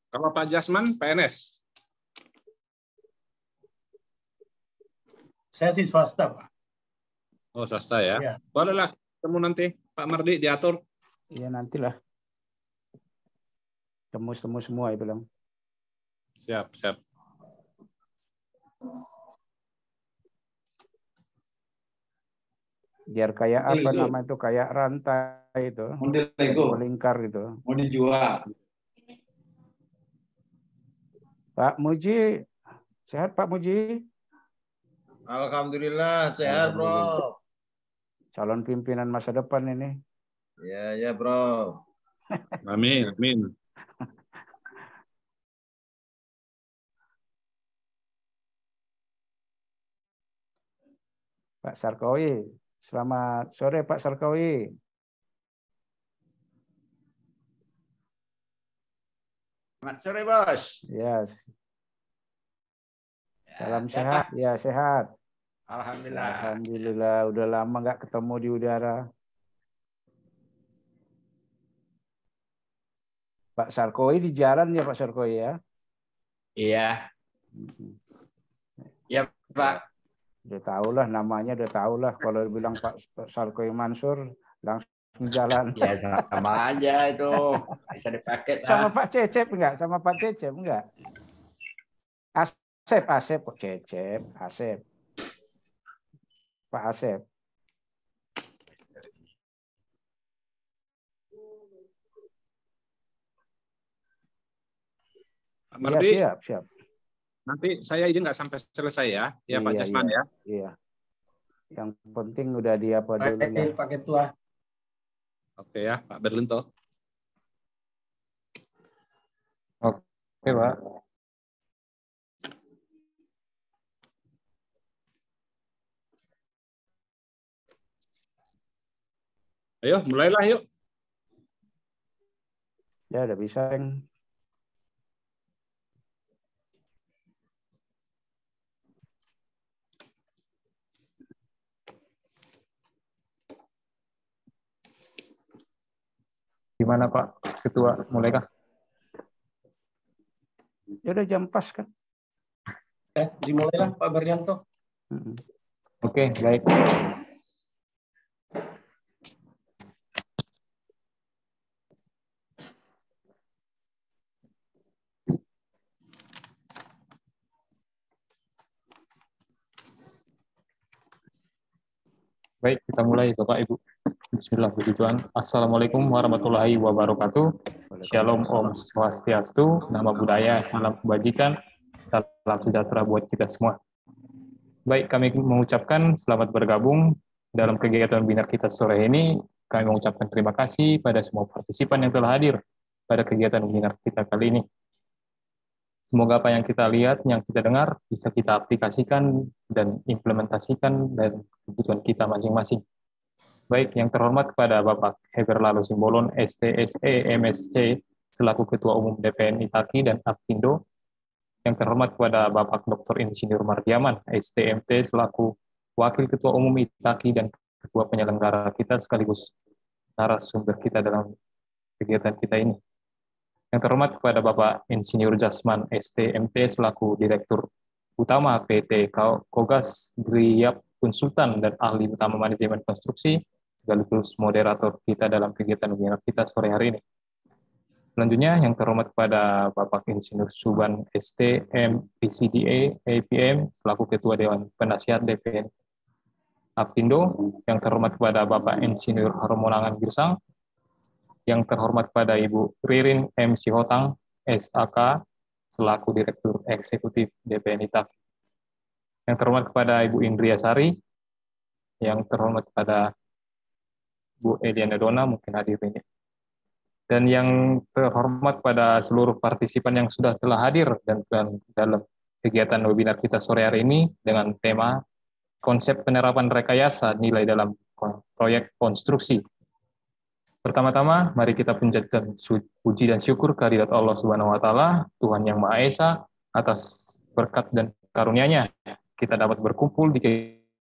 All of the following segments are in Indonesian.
Kalau Pak Jasman, PNS? Saya sih swasta, Pak. Oh, swasta ya. Iya. Bolehlah ketemu nanti, Pak Mardi, diatur. Iya, nantilah. Temu semua, ya bilang. Siap, siap. Biar kayak apa nama itu, kayak rantai itu, melingkar gitu. Mau dijual. Pak Muji, sehat Pak Muji? Alhamdulillah sehat, Bro. Calon pimpinan masa depan ini. Ya, Bro. Amin, amin. Pak Sarkowi, selamat sore Pak Sarkowi. Selamat sore, Bos. Ya. Salam sehat, ya sehat. Alhamdulillah. Alhamdulillah, udah lama nggak ketemu di udara. Pak Sarkowi di jalan ya Pak Sarkowi ya? Iya. Ya Pak. Udah tahu lah namanya, udah tahu lah. Kalau bilang Pak Sarkowi Mansur langsung jalan. Ya sama aja itu. Bisa dipakai. Sama Pak Cecep enggak? Sama Pak Cecep enggak? Asep kok Cecep, Asep. Pak Asep. Pak Mardi, Ya, siap. nanti saya izin nggak sampai selesai ya, ya Pak Jasman ya. Iya. Yang penting udah dia pada dulu. Pak Ketua. Oke ya, Pak Berlinto. Oke, Pak. Ayo, mulailah yuk. Ya, udah bisa. Gimana Pak Ketua, mulai kah? Ya udah jam pas kan. Dimulailah Pak Berlianto. Oke, baik. Baik, kita mulai Bapak Ibu. Bismillah, puji Tuhan. Assalamualaikum warahmatullahi wabarakatuh. Shalom, Om Swastiastu, nama budaya, salam kebajikan, salam sejahtera buat kita semua. Baik, kami mengucapkan selamat bergabung dalam kegiatan webinar kita sore ini. Kami mengucapkan terima kasih pada semua partisipan yang telah hadir pada kegiatan webinar kita kali ini. Semoga apa yang kita lihat, yang kita dengar, bisa kita aplikasikan dan implementasikan dan kebutuhan kita masing-masing. Baik, yang terhormat kepada Bapak Heber Lalo Simbolon, STSE, MSC, selaku Ketua Umum DPN Itaki dan Aptindo. Yang terhormat kepada Bapak Dr. Insinyur Mardiaman, STMT, selaku Wakil Ketua Umum Itaki dan Ketua Penyelenggara kita sekaligus narasumber kita dalam kegiatan kita ini. Yang terhormat kepada Bapak Insinyur Jasman, STMT, selaku Direktur Utama PT Kogas Griyap Konsultan dan Ahli Utama Manajemen Konstruksi, sekaligus moderator kita dalam kegiatan webinar kita sore hari ini. Selanjutnya, yang terhormat kepada Bapak Insinyur Suban, STM, PCDA, APM, selaku Ketua Dewan Penasihat DPN Apindo. Yang terhormat kepada Bapak Insinyur Harmonangan Girsang, yang terhormat pada Ibu Ririn M. Sihotang, SAK, selaku Direktur Eksekutif DPN Itaki. Yang terhormat kepada Ibu Indria Sari, yang terhormat kepada Bu Eliana Dona, mungkin hadir ini. Dan yang terhormat pada seluruh partisipan yang sudah telah hadir dan dalam kegiatan webinar kita sore hari ini dengan tema konsep penerapan rekayasa nilai dalam proyek konstruksi. Pertama-tama, mari kita panjatkan puji dan syukur kehadirat Allah Subhanahu wa taala, Tuhan yang Maha Esa, atas berkat dan karunia-Nya kita dapat berkumpul di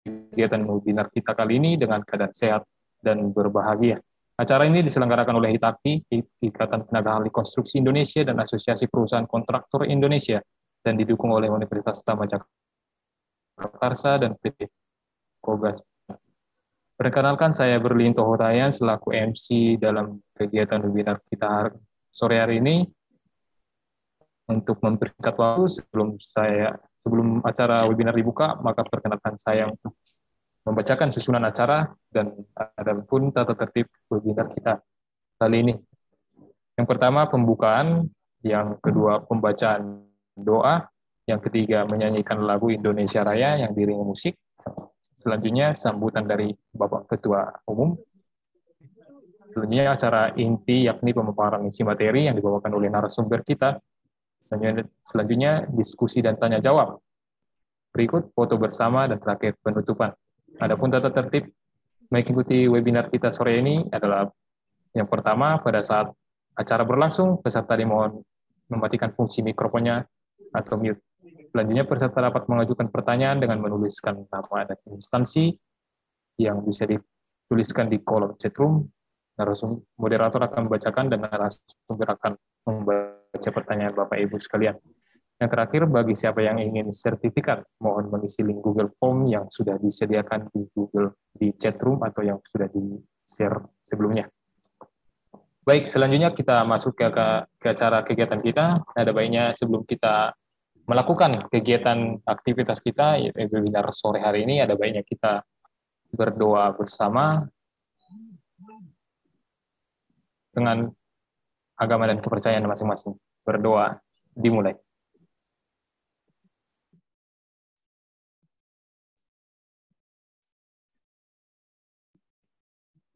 kegiatan webinar kita kali ini dengan keadaan sehat dan berbahagia. Acara ini diselenggarakan oleh HITAKI, Ikatan Tenaga Ahli Konstruksi Indonesia dan Asosiasi Perusahaan Kontraktor Indonesia, dan didukung oleh Universitas Tama Jakarta dan PT Kogas. Perkenalkan, saya Berlinto Hotayan selaku MC dalam kegiatan webinar kita sore hari ini. Untuk mempersingkat waktu, sebelum acara webinar dibuka, maka perkenalkan saya untuk membacakan susunan acara dan ada pun tata tertib webinar kita kali ini. Yang pertama pembukaan, yang kedua pembacaan doa, yang ketiga menyanyikan lagu Indonesia Raya yang diiringi musik. Selanjutnya sambutan dari Bapak Ketua Umum. Selanjutnya acara inti yakni pemaparan isi materi yang dibawakan oleh narasumber kita. Selanjutnya diskusi dan tanya jawab. Berikut foto bersama dan terakhir penutupan. Adapun tata tertib mengikuti webinar kita sore ini adalah yang pertama, pada saat acara berlangsung, peserta dimohon mematikan fungsi mikrofonnya atau mute. Selanjutnya, peserta dapat mengajukan pertanyaan dengan menuliskan nama dan instansi yang bisa dituliskan di kolom chatroom. Moderator akan membacakan dan narasumber akan membaca pertanyaan Bapak Ibu sekalian. Yang terakhir, bagi siapa yang ingin sertifikat, mohon mengisi link Google Form yang sudah disediakan di chat room atau yang sudah di-share sebelumnya. Baik, selanjutnya kita masuk ke acara kegiatan kita. Ada baiknya sebelum kita melakukan kegiatan aktivitas kita, yaitu webinar sore hari ini, ada baiknya kita berdoa bersama dengan agama dan kepercayaan masing-masing. Berdoa, dimulai.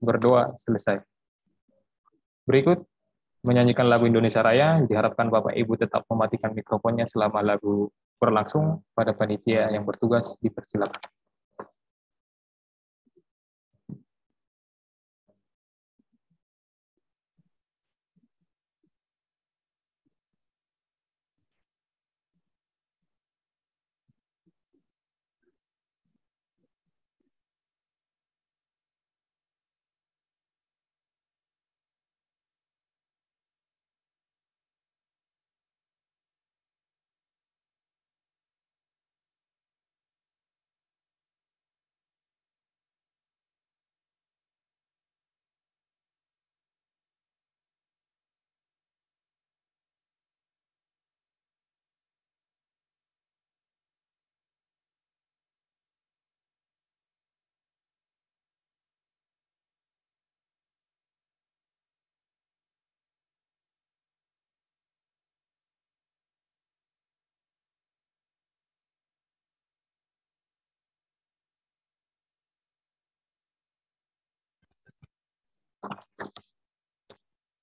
Berdoa selesai. Berikut menyanyikan lagu Indonesia Raya. Diharapkan Bapak Ibu tetap mematikan mikrofonnya selama lagu berlangsung. Pada panitia yang bertugas dipersilakan.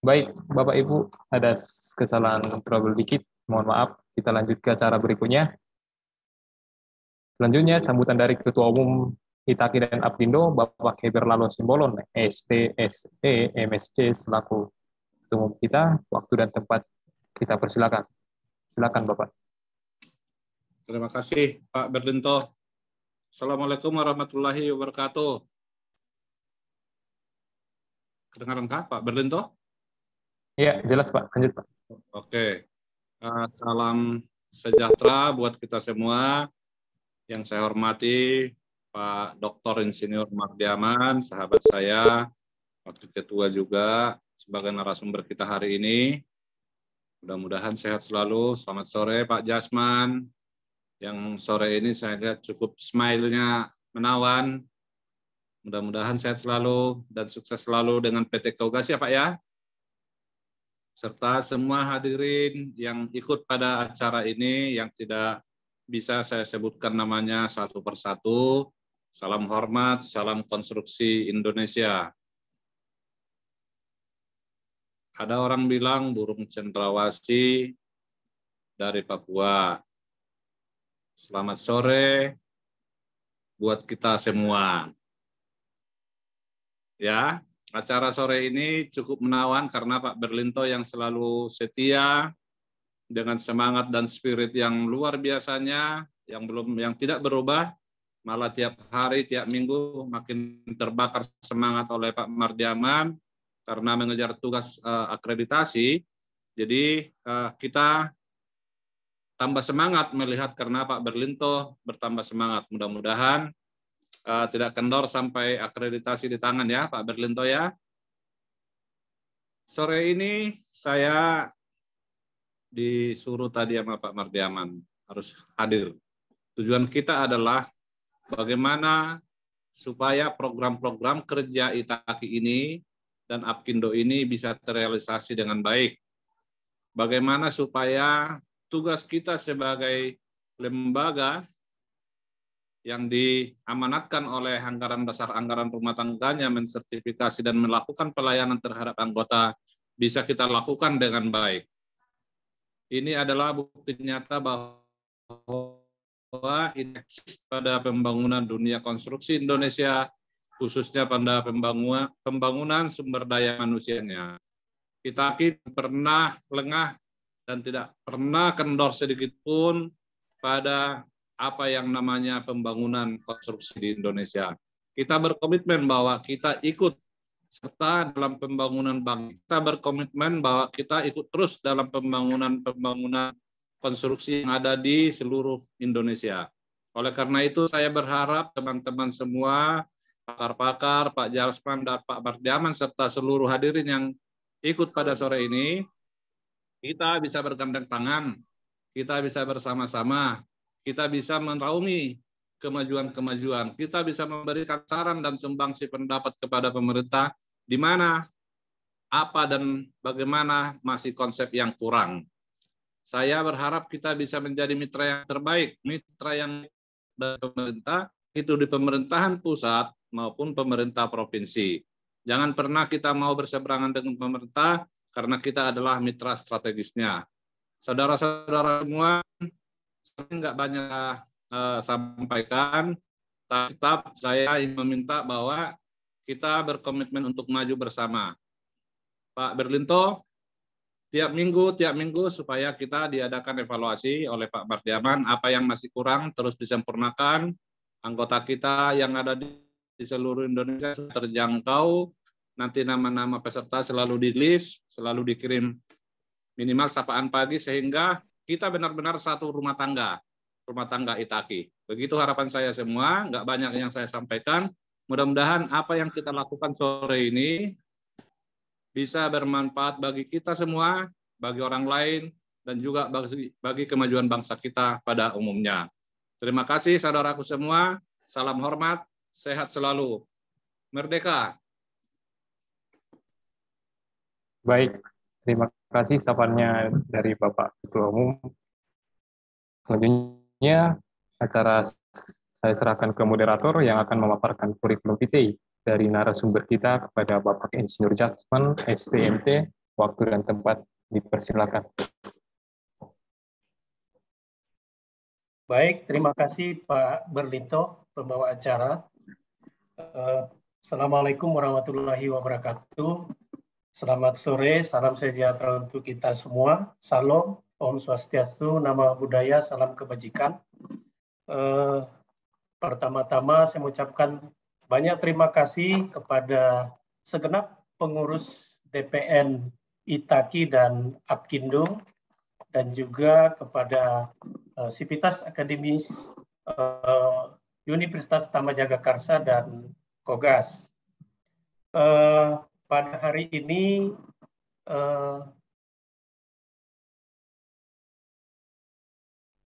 Baik, Bapak Ibu, ada kesalahan trouble dikit. Mohon maaf, kita lanjut ke acara berikutnya. Selanjutnya, sambutan dari Ketua Umum HITAKI dan APDINDO, Bapak Heber Lalo Simbolon, STSE, MSC, selaku Ketua Umum kita. Waktu dan tempat kita persilakan. Silakan, Bapak. Terima kasih, Pak Berlinto. Assalamualaikum warahmatullahi wabarakatuh. Kedengaran kah, Pak Berlinto? Iya, jelas Pak. Lanjut Pak. Oke. Salam sejahtera buat kita semua. Yang saya hormati Pak Dr. Insinyur Mardiaman, sahabat saya, Wakil Ketua juga, sebagai narasumber kita hari ini. Mudah-mudahan sehat selalu. Selamat sore Pak Jasman. Yang sore ini saya lihat cukup smile-nya menawan. Mudah-mudahan sehat selalu dan sukses selalu dengan PT Kogas ya Pak ya. Serta semua hadirin yang ikut pada acara ini yang tidak bisa saya sebutkan namanya satu persatu. Salam hormat, salam konstruksi Indonesia. Ada orang bilang burung cendrawasih dari Papua. Selamat sore buat kita semua. Ya. Acara sore ini cukup menawan karena Pak Berlinto yang selalu setia dengan semangat dan spirit yang luar biasanya, yang tidak berubah, malah tiap hari, tiap minggu makin terbakar semangat oleh Pak Mardiaman. karena mengejar tugas akreditasi, jadi kita tambah semangat melihat karena Pak Berlinto bertambah semangat. Mudah-mudahan tidak kendor sampai akreditasi di tangan ya Pak Berlinto ya. Sore ini saya disuruh tadi sama Pak Mardiaman harus hadir. Tujuan kita adalah bagaimana supaya program-program kerja Itaki ini dan Apkindo ini bisa terrealisasi dengan baik. Bagaimana supaya tugas kita sebagai lembaga yang diamanatkan oleh anggaran dasar anggaran rumah tangganya mensertifikasi dan melakukan pelayanan terhadap anggota bisa kita lakukan dengan baik. Ini adalah bukti nyata bahwa eksis pada pembangunan dunia konstruksi Indonesia, khususnya pada pembangunan sumber daya manusianya. Kita tidak pernah lengah dan tidak pernah kendor sedikit pun pada apa yang namanya pembangunan konstruksi di Indonesia. Kita berkomitmen bahwa kita ikut serta dalam pembangunan bangsa. Kita berkomitmen bahwa kita ikut terus dalam pembangunan konstruksi yang ada di seluruh Indonesia. Oleh karena itu saya berharap teman-teman semua, pakar-pakar, Pak Jarsman dan Pak Mardiaman serta seluruh hadirin yang ikut pada sore ini, kita bisa bergandeng tangan, kita bisa bersama-sama, kita bisa meraungi kemajuan-kemajuan, kita bisa memberikan saran dan sumbangsi pendapat kepada pemerintah di mana, apa dan bagaimana masih konsep yang kurang. Saya berharap kita bisa menjadi mitra yang terbaik, mitra yang dari pemerintah, itu di pemerintahan pusat maupun pemerintah provinsi. Jangan pernah kita mau berseberangan dengan pemerintah karena kita adalah mitra strategisnya. Saudara-saudara semua, saya nggak banyak sampaikan, tetap saya meminta bahwa kita berkomitmen untuk maju bersama. Pak Berlinto, tiap minggu supaya kita diadakan evaluasi oleh Pak Mardiaman, apa yang masih kurang terus disempurnakan, anggota kita yang ada di seluruh Indonesia terjangkau, nanti nama-nama peserta selalu di-list, selalu dikirim minimal sapaan pagi sehingga kita benar-benar satu rumah tangga Itaki. Begitu harapan saya semua, nggak banyak yang saya sampaikan. Mudah-mudahan apa yang kita lakukan sore ini bisa bermanfaat bagi kita semua, bagi orang lain, dan juga bagi kemajuan bangsa kita pada umumnya. Terima kasih saudaraku semua, salam hormat, sehat selalu. Merdeka! Baik, terima kasih sapaannya dari Bapak Ketua Umum. Selanjutnya, acara saya serahkan ke moderator yang akan memaparkan kurikulum vitae dari narasumber kita kepada Bapak Insinyur Jatsman, STMT, waktu dan tempat dipersilakan. Baik, terima kasih Pak Berlinto, pembawa acara. Assalamualaikum warahmatullahi wabarakatuh. Selamat sore, salam sejahtera untuk kita semua. Salam, Om Swastiastu, Nama Budaya, salam kebajikan. Pertama-tama saya mengucapkan banyak terima kasih kepada segenap pengurus DPN Itaki dan Apkindo, dan juga kepada Sivitas Akademis Universitas Tambajagakarsa dan Kogas. Pada hari ini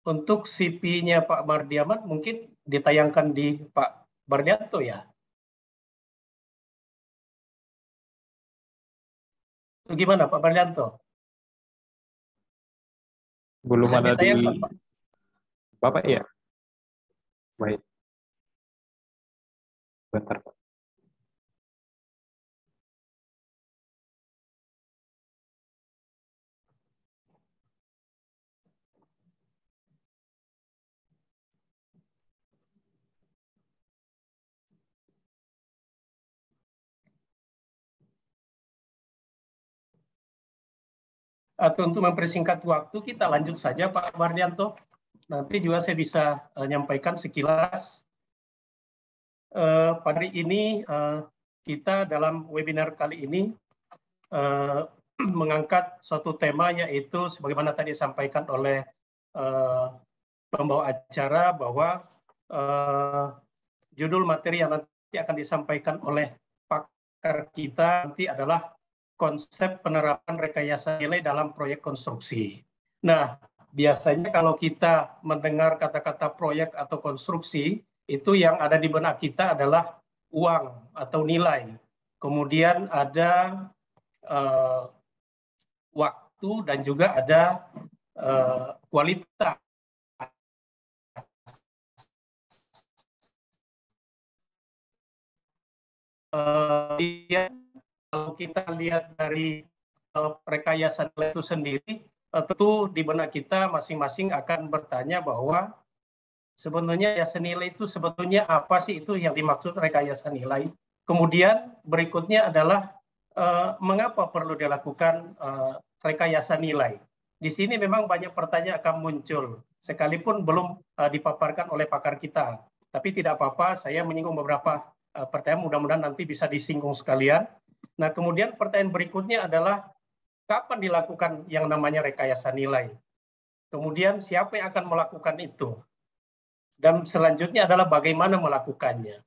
untuk CV-nya Pak Mardiaman mungkin ditayangkan di Pak Bardianto ya. Gimana Pak Bardianto? Belum Bisa ada di ditayangkan, Pak? Bapak ya? Baik. Bentar, Pak. Atau untuk mempersingkat waktu, kita lanjut saja Pak Bardianto. Nanti juga saya bisa menyampaikan sekilas. Pada hari ini, kita dalam webinar kali ini mengangkat suatu tema, yaitu sebagaimana tadi disampaikan oleh pembawa acara bahwa judul materi yang nanti akan disampaikan oleh pakar kita nanti adalah konsep penerapan rekayasa nilai dalam proyek konstruksi. Nah, biasanya kalau kita mendengar kata-kata proyek atau konstruksi, itu yang ada di benak kita adalah uang atau nilai. Kemudian ada waktu dan juga ada kualitas. Kalau kita lihat dari rekayasa nilai itu sendiri, tentu di benak kita masing-masing akan bertanya bahwa sebenarnya ya senilai itu sebetulnya apa sih itu yang dimaksud rekayasa nilai. Kemudian berikutnya adalah mengapa perlu dilakukan rekayasa nilai. Di sini memang banyak pertanyaan akan muncul, sekalipun belum dipaparkan oleh pakar kita. Tapi tidak apa-apa, saya menyinggung beberapa pertanyaan, mudah-mudahan nanti bisa disinggung sekalian. Nah, kemudian pertanyaan berikutnya adalah kapan dilakukan yang namanya rekayasa nilai? Kemudian siapa yang akan melakukan itu? Dan selanjutnya adalah bagaimana melakukannya?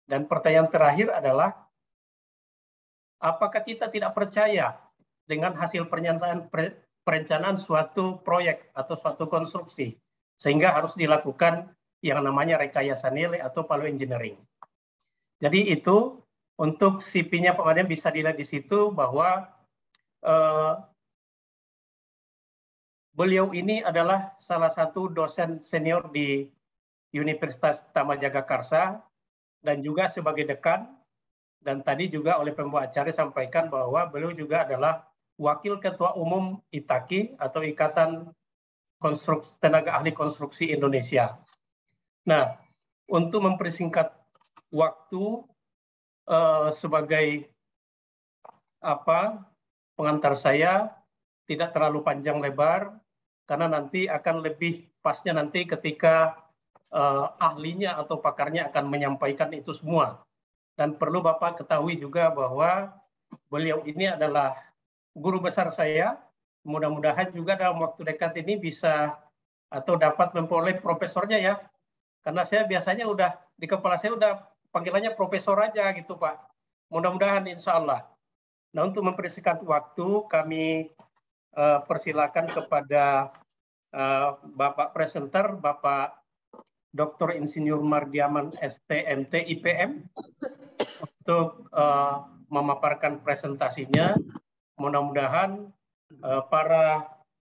Dan pertanyaan terakhir adalah apakah kita tidak percaya dengan hasil perencanaan suatu proyek atau suatu konstruksi sehingga harus dilakukan yang namanya rekayasa nilai atau value engineering. Jadi itu untuk CV-nya Pak Madiam bisa dilihat di situ bahwa beliau ini adalah salah satu dosen senior di Universitas Tamanjagakarsa dan juga sebagai dekan, dan tadi juga oleh pembawa acara sampaikan bahwa beliau juga adalah Wakil Ketua Umum ITAKI atau Ikatan Tenaga Ahli Konstruksi Indonesia. Nah, untuk mempersingkat waktu sebagai pengantar saya tidak terlalu panjang lebar karena nanti akan lebih pasnya nanti ketika ahlinya atau pakarnya akan menyampaikan itu semua. Dan perlu Bapak ketahui juga bahwa beliau ini adalah guru besar saya. Mudah-mudahan juga dalam waktu dekat ini bisa atau dapat memperoleh profesornya ya. Karena saya biasanya udah di kepala saya udah panggilannya profesor aja gitu Pak. Mudah-mudahan insya Allah. Nah, untuk mempersingkat waktu kami persilakan kepada Bapak presenter, Bapak Dr. Insinyur Mardiaman STMT IPM untuk memaparkan presentasinya. Mudah-mudahan para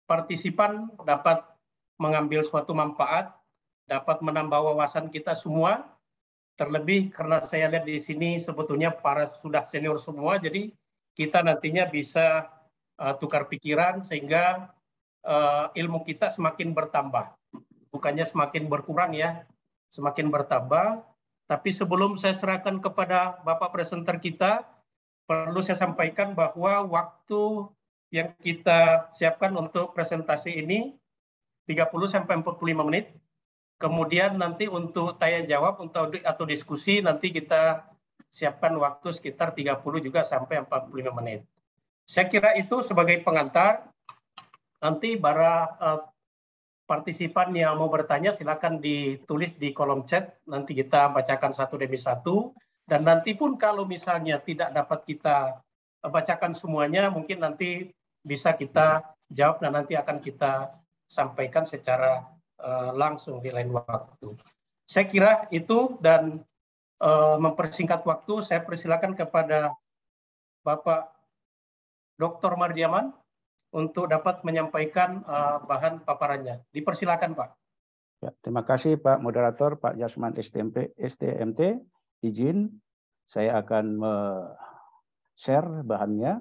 partisipan dapat mengambil suatu manfaat, dapat menambah wawasan kita semua. Terlebih karena saya lihat di sini sebetulnya para sudah senior semua, jadi kita nantinya bisa tukar pikiran sehingga ilmu kita semakin bertambah. Bukannya semakin berkurang ya, semakin bertambah. Tapi sebelum saya serahkan kepada Bapak presenter kita, perlu saya sampaikan bahwa waktu yang kita siapkan untuk presentasi ini 30-45 menit. Kemudian nanti untuk tanya jawab atau diskusi nanti kita siapkan waktu sekitar 30 juga sampai 45 menit. Saya kira itu sebagai pengantar. Nanti para partisipan yang mau bertanya silakan ditulis di kolom chat. Nanti kita bacakan satu demi satu. Dan nanti pun kalau misalnya tidak dapat kita bacakan semuanya, mungkin nanti bisa kita jawab dan nanti akan kita sampaikan secara langsung di lain waktu. Saya kira itu, dan mempersingkat waktu, saya persilakan kepada Bapak Dr. Mardiaman untuk dapat menyampaikan bahan paparannya. Dipersilakan, Pak. Ya, terima kasih Pak Moderator, Pak Jasman STMT. Izin, saya akan share bahannya.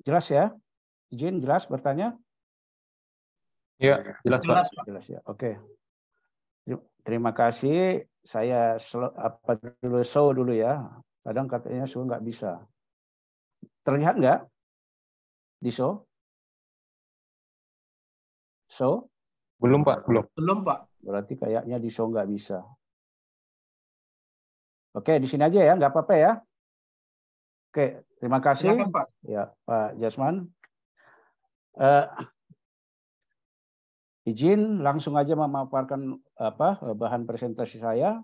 Jelas ya? Izin, jelas bertanya? Ya, jelas Pak. Jelas ya, oke. Terima kasih. Saya show dulu ya. Kadang katanya show nggak bisa. Terlihat nggak di show? So? Belum, Pak. Belum. Belum, Pak. Berarti kayaknya di show nggak bisa. Oke, di sini aja ya, nggak apa-apa ya. Oke, terima kasih. Silakan, Pak. Ya, Pak Jasman. Izin langsung aja memaparkan bahan presentasi saya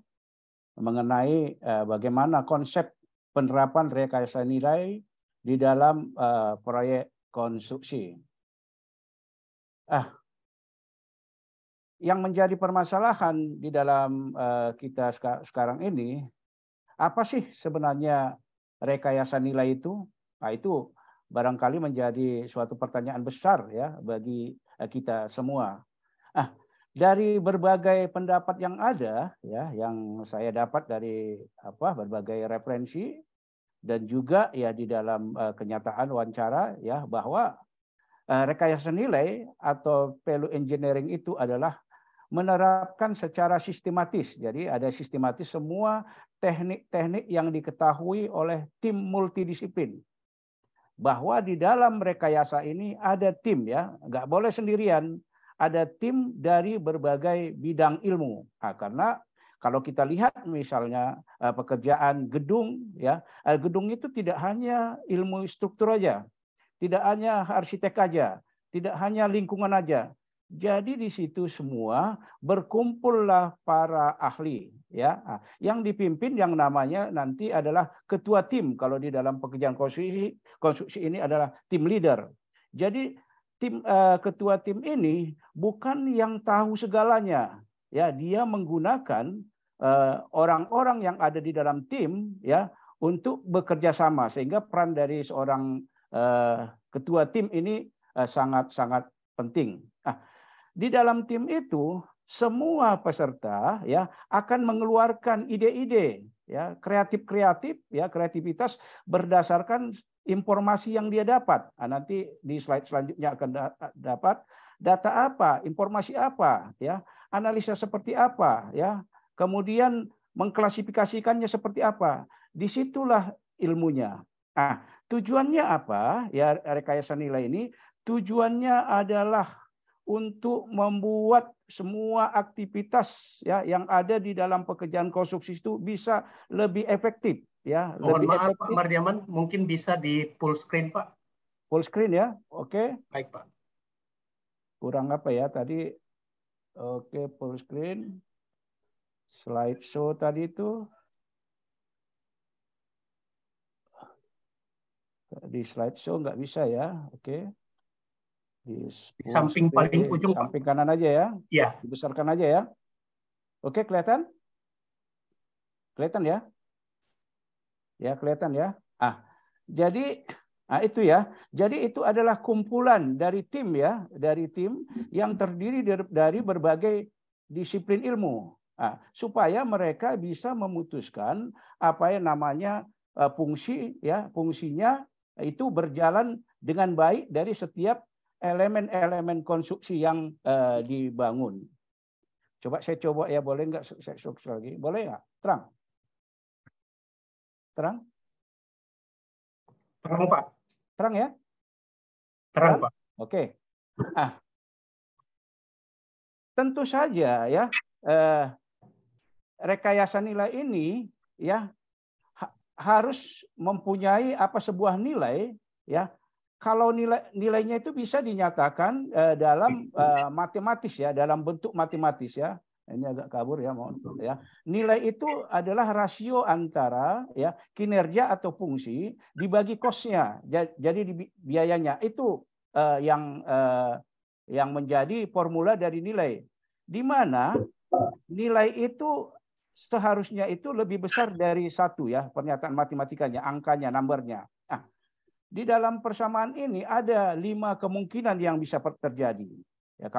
mengenai bagaimana konsep penerapan rekayasa nilai di dalam proyek konstruksi. Yang menjadi permasalahan di dalam kita sekarang ini, apa sih sebenarnya rekayasa nilai itu? Nah, itu barangkali menjadi suatu pertanyaan besar ya bagi kita semua. Dari berbagai pendapat yang ada, ya, yang saya dapat dari berbagai referensi dan juga ya di dalam kenyataan wawancara, ya, bahwa rekayasa nilai atau value engineering itu adalah menerapkan secara sistematis. Jadi ada sistematis semua teknik-teknik yang diketahui oleh tim multidisiplin. Bahwa di dalam rekayasa ini ada tim, ya, nggak boleh sendirian. Ada tim dari berbagai bidang ilmu. Karena kalau kita lihat misalnya pekerjaan gedung, ya, gedung itu tidak hanya ilmu struktur aja, tidak hanya arsitek aja, tidak hanya lingkungan aja. Jadi di situ semua berkumpullah para ahli, ya, yang dipimpin yang namanya nanti adalah ketua tim. Kalau di dalam pekerjaan konstruksi ini adalah tim leader. Jadi ketua tim ini bukan yang tahu segalanya, ya, dia menggunakan orang-orang yang ada di dalam tim, ya, untuk bekerja sama sehingga peran dari seorang ketua tim ini sangat-sangat penting. Di dalam tim itu semua peserta, ya, akan mengeluarkan ide-ide, ya, kreatif, ya, kreativitas berdasarkan informasi yang dia dapat. Nanti di slide selanjutnya akan dapat data apa, informasi apa, ya, analisa seperti apa, ya, kemudian mengklasifikasikannya seperti apa. Disitulah ilmunya. Tujuannya apa? Ya, rekayasa nilai ini tujuannya adalah untuk membuat semua aktivitas, ya, yang ada di dalam pekerjaan konstruksi itu bisa lebih efektif, ya. Mohon lebih maaf, efektif. Pak Mardiaman, mungkin bisa di full screen, Pak. Full screen ya, oke. Baik, Pak. Kurang apa ya tadi? Oke, full screen. Slideshow tadi itu. Di slideshow nggak bisa ya, oke. Di samping paling ujung, samping kanan aja ya. Iya. Dibesarkan aja ya. Oke, kelihatan? Kelihatan ya? Ya, kelihatan ya. Jadi itu ya. Jadi itu adalah kumpulan dari tim, ya, dari tim yang terdiri dari berbagai disiplin ilmu. Supaya mereka bisa memutuskan apa yang namanya fungsi, ya, fungsinya itu berjalan dengan baik dari setiap elemen-elemen konstruksi yang dibangun. Coba saya coba ya, boleh nggak saya lagi? Boleh nggak? Terang? Terang? Terang, Pak. Terang ya? Terang, Pak. Oke. Tentu saja ya, rekayasa nilai ini, ya, harus mempunyai sebuah nilai, ya. Kalau nilainya itu bisa dinyatakan dalam matematis, ya, dalam bentuk matematis, ya. Ini agak kabur ya, mohon ya. Nilai itu adalah rasio antara, ya, kinerja atau fungsi dibagi kosnya. Jadi biayanya itu yang menjadi formula dari nilai. Di mana nilai itu seharusnya itu lebih besar dari 1, ya, pernyataan matematikanya, angkanya, numbernya. Di dalam persamaan ini ada 5 kemungkinan yang bisa terjadi. Ya,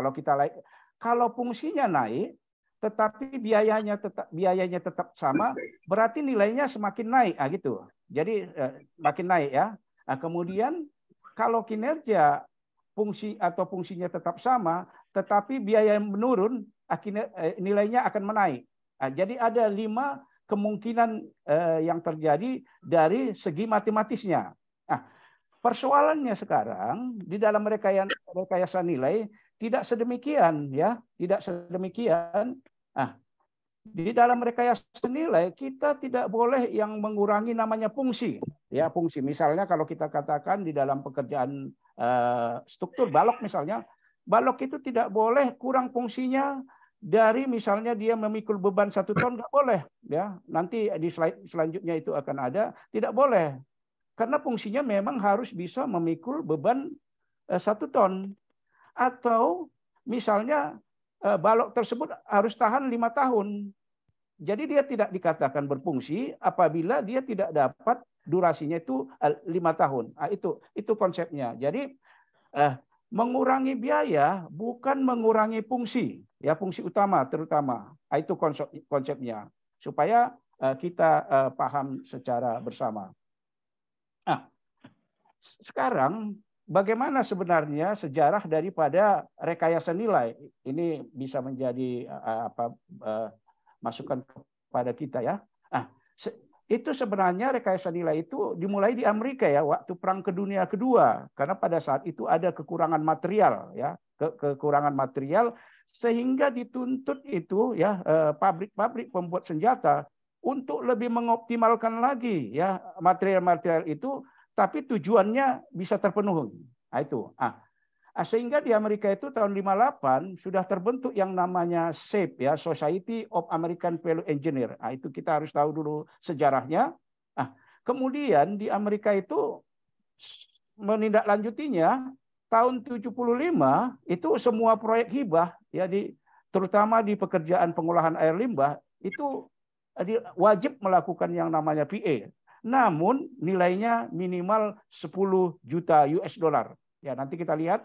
kalau fungsinya naik, tetapi biayanya tetap sama, berarti nilainya semakin naik, gitu. Jadi makin naik, ya. Kemudian kalau kinerja fungsinya tetap sama, tetapi biaya menurun, nilainya akan menaik. Jadi ada 5 kemungkinan yang terjadi dari segi matematisnya. Persoalannya sekarang di dalam rekayasa nilai tidak sedemikian, ya, tidak sedemikian. Nah, di dalam rekayasa nilai kita tidak boleh yang mengurangi namanya fungsi, ya, fungsi. Misalnya kalau kita katakan di dalam pekerjaan struktur balok misalnya, balok itu tidak boleh kurang fungsinya dari misalnya dia memikul beban 1 ton, nggak boleh, ya. Nanti di slide selanjutnya itu akan ada, tidak boleh. Karena fungsinya memang harus bisa memikul beban 1 ton. Atau misalnya balok tersebut harus tahan 5 tahun. Jadi dia tidak dikatakan berfungsi apabila dia tidak dapat durasinya itu 5 tahun. Nah, itu konsepnya. Jadi mengurangi biaya bukan mengurangi fungsi, ya, fungsi utama terutama. Nah, itu konsepnya supaya kita paham secara bersama. Nah, sekarang bagaimana sebenarnya sejarah daripada rekayasa nilai? Ini bisa menjadi masukan kepada kita, ya. Nah, itu sebenarnya rekayasa nilai itu dimulai di Amerika, ya, waktu Perang Dunia Kedua, karena pada saat itu ada kekurangan material, ya, kekurangan material sehingga dituntut itu, ya, pabrik-pabrik pembuat senjata untuk lebih mengoptimalkan lagi, ya, material-material itu, tapi tujuannya bisa terpenuhi. Nah, itu. Sehingga di Amerika itu tahun 58 sudah terbentuk yang namanya SAVE, ya, Society of American Value Engineer. Nah, itu kita harus tahu dulu sejarahnya. Kemudian di Amerika itu menindaklanjutinya tahun 75 itu semua proyek hibah, ya, terutama di pekerjaan pengolahan air limbah itu wajib melakukan yang namanya PA. Namun nilainya minimal 10 juta US dollar. Ya, nanti kita lihat.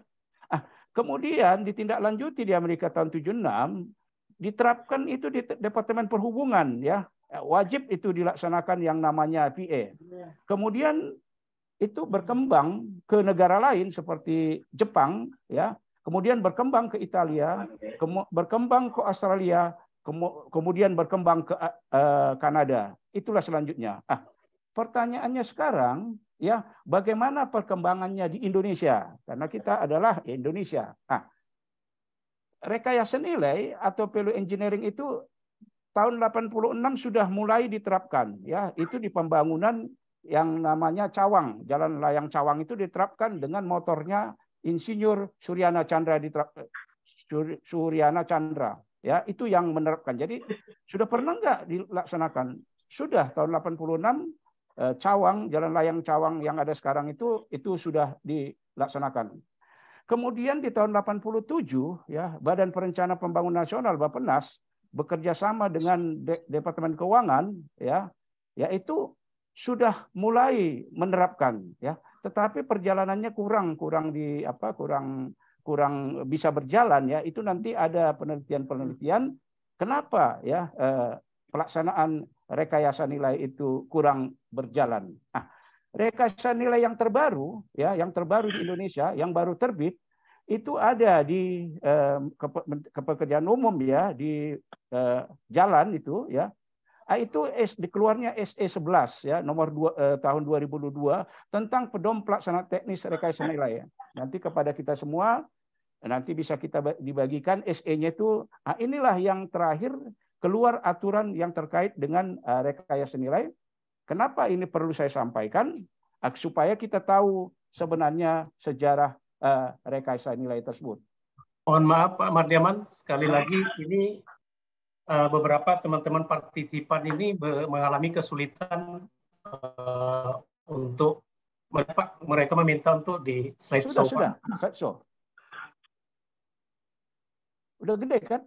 Kemudian ditindaklanjuti di Amerika tahun 76, diterapkan itu di Departemen Perhubungan, ya. Wajib itu dilaksanakan yang namanya PA. Kemudian itu berkembang ke negara lain seperti Jepang, ya. Kemudian berkembang ke Italia, berkembang ke Australia, kemudian berkembang ke Kanada. Itulah selanjutnya. Pertanyaannya sekarang, ya, bagaimana perkembangannya di Indonesia? Karena kita adalah Indonesia. Rekayasa nilai atau value engineering itu tahun 86 sudah mulai diterapkan, ya. Itu di pembangunan yang namanya Cawang, Jalan Layang Cawang itu diterapkan dengan motornya Insinyur Suryana Chandra, Suryana Chandra, ya, itu yang menerapkan. Jadi sudah pernah nggak dilaksanakan? Sudah tahun 86. Cawang, Jalan Layang Cawang yang ada sekarang itu sudah dilaksanakan. Kemudian di tahun 87, ya, Badan Perencanaan Pembangunan Nasional Bappenas bekerja sama dengan Departemen Keuangan, ya, yaitu sudah mulai menerapkan, ya. Tetapi perjalanannya kurang bisa berjalan, ya. Itu nanti ada penelitian-penelitian kenapa, ya, pelaksanaan rekayasa nilai itu kurang berjalan. Rekayasa nilai yang terbaru, ya, yang terbaru di Indonesia, yang baru terbit, itu ada di kepekerjaan umum, ya, di jalan itu, ya. Itu dikeluarnya SE 11, ya, nomor 2 tahun 2022 tentang pedoman pelaksanaan teknis rekayasa nilai, ya. Nanti kepada kita semua nanti bisa kita dibagikan SE-nya itu. Inilah yang terakhir keluar aturan yang terkait dengan rekayasa nilai. Kenapa ini perlu saya sampaikan? Supaya kita tahu sebenarnya sejarah rekayasa nilai tersebut. Mohon maaf Pak Mardiaman, sekali lagi ini beberapa teman-teman partisipan ini mengalami kesulitan untuk mereka meminta untuk di slideshow. Sudah, slideshow. Udah gede kan?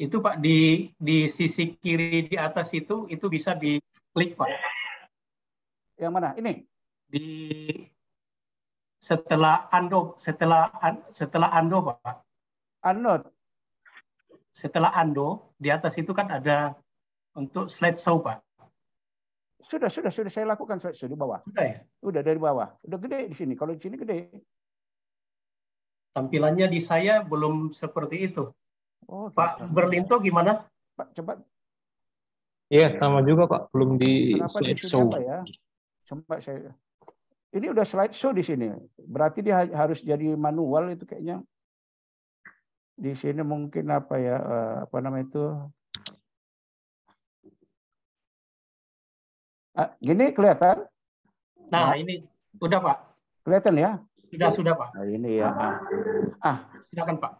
Itu Pak di sisi kiri di atas itu bisa diklik Pak. Yang mana? Ini. Di setelah Ando Pak. Unload. Setelah Ando di atas itu kan ada untuk slideshow Pak. Sudah saya lakukan slideshow di bawah. Sudah ya? Udah dari bawah. Udah gede di sini. Kalau di sini gede. Tampilannya di saya belum seperti itu. Oh, Pak Berlinto gimana? Pak, coba. Iya, sama juga Pak, belum di Kenapa di slideshow. apa ya? Coba saya Ini udah slideshow di sini. Berarti dia harus jadi manual itu kayaknya. Di sini mungkin apa ya, apa namanya itu? Gini kelihatan? Nah, ini udah Pak. Kelihatan ya? Sudah Pak. Nah, ini ya. Silakan Pak.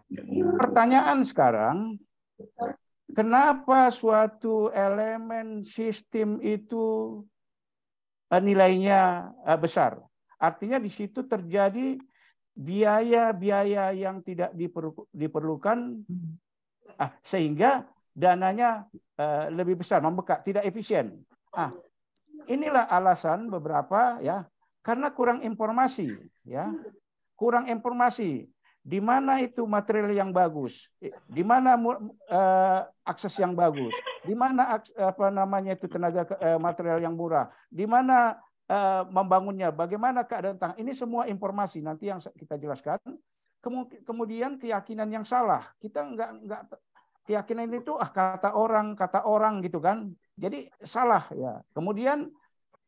Pertanyaan sekarang, kenapa suatu elemen sistem itu nilainya besar? Artinya di situ terjadi biaya-biaya yang tidak diperlukan, sehingga dananya lebih besar, membekak, tidak efisien. Inilah alasan beberapa ya, karena kurang informasi ya, kurang informasi. Di mana itu material yang bagus, di mana akses yang bagus, di mana apa namanya itu tenaga material yang murah, di mana membangunnya, bagaimana keadaan tanah. Ini semua informasi nanti yang kita jelaskan. Kemudian keyakinan yang salah, kita nggak keyakinan itu kata orang gitu kan. Jadi salah ya. Kemudian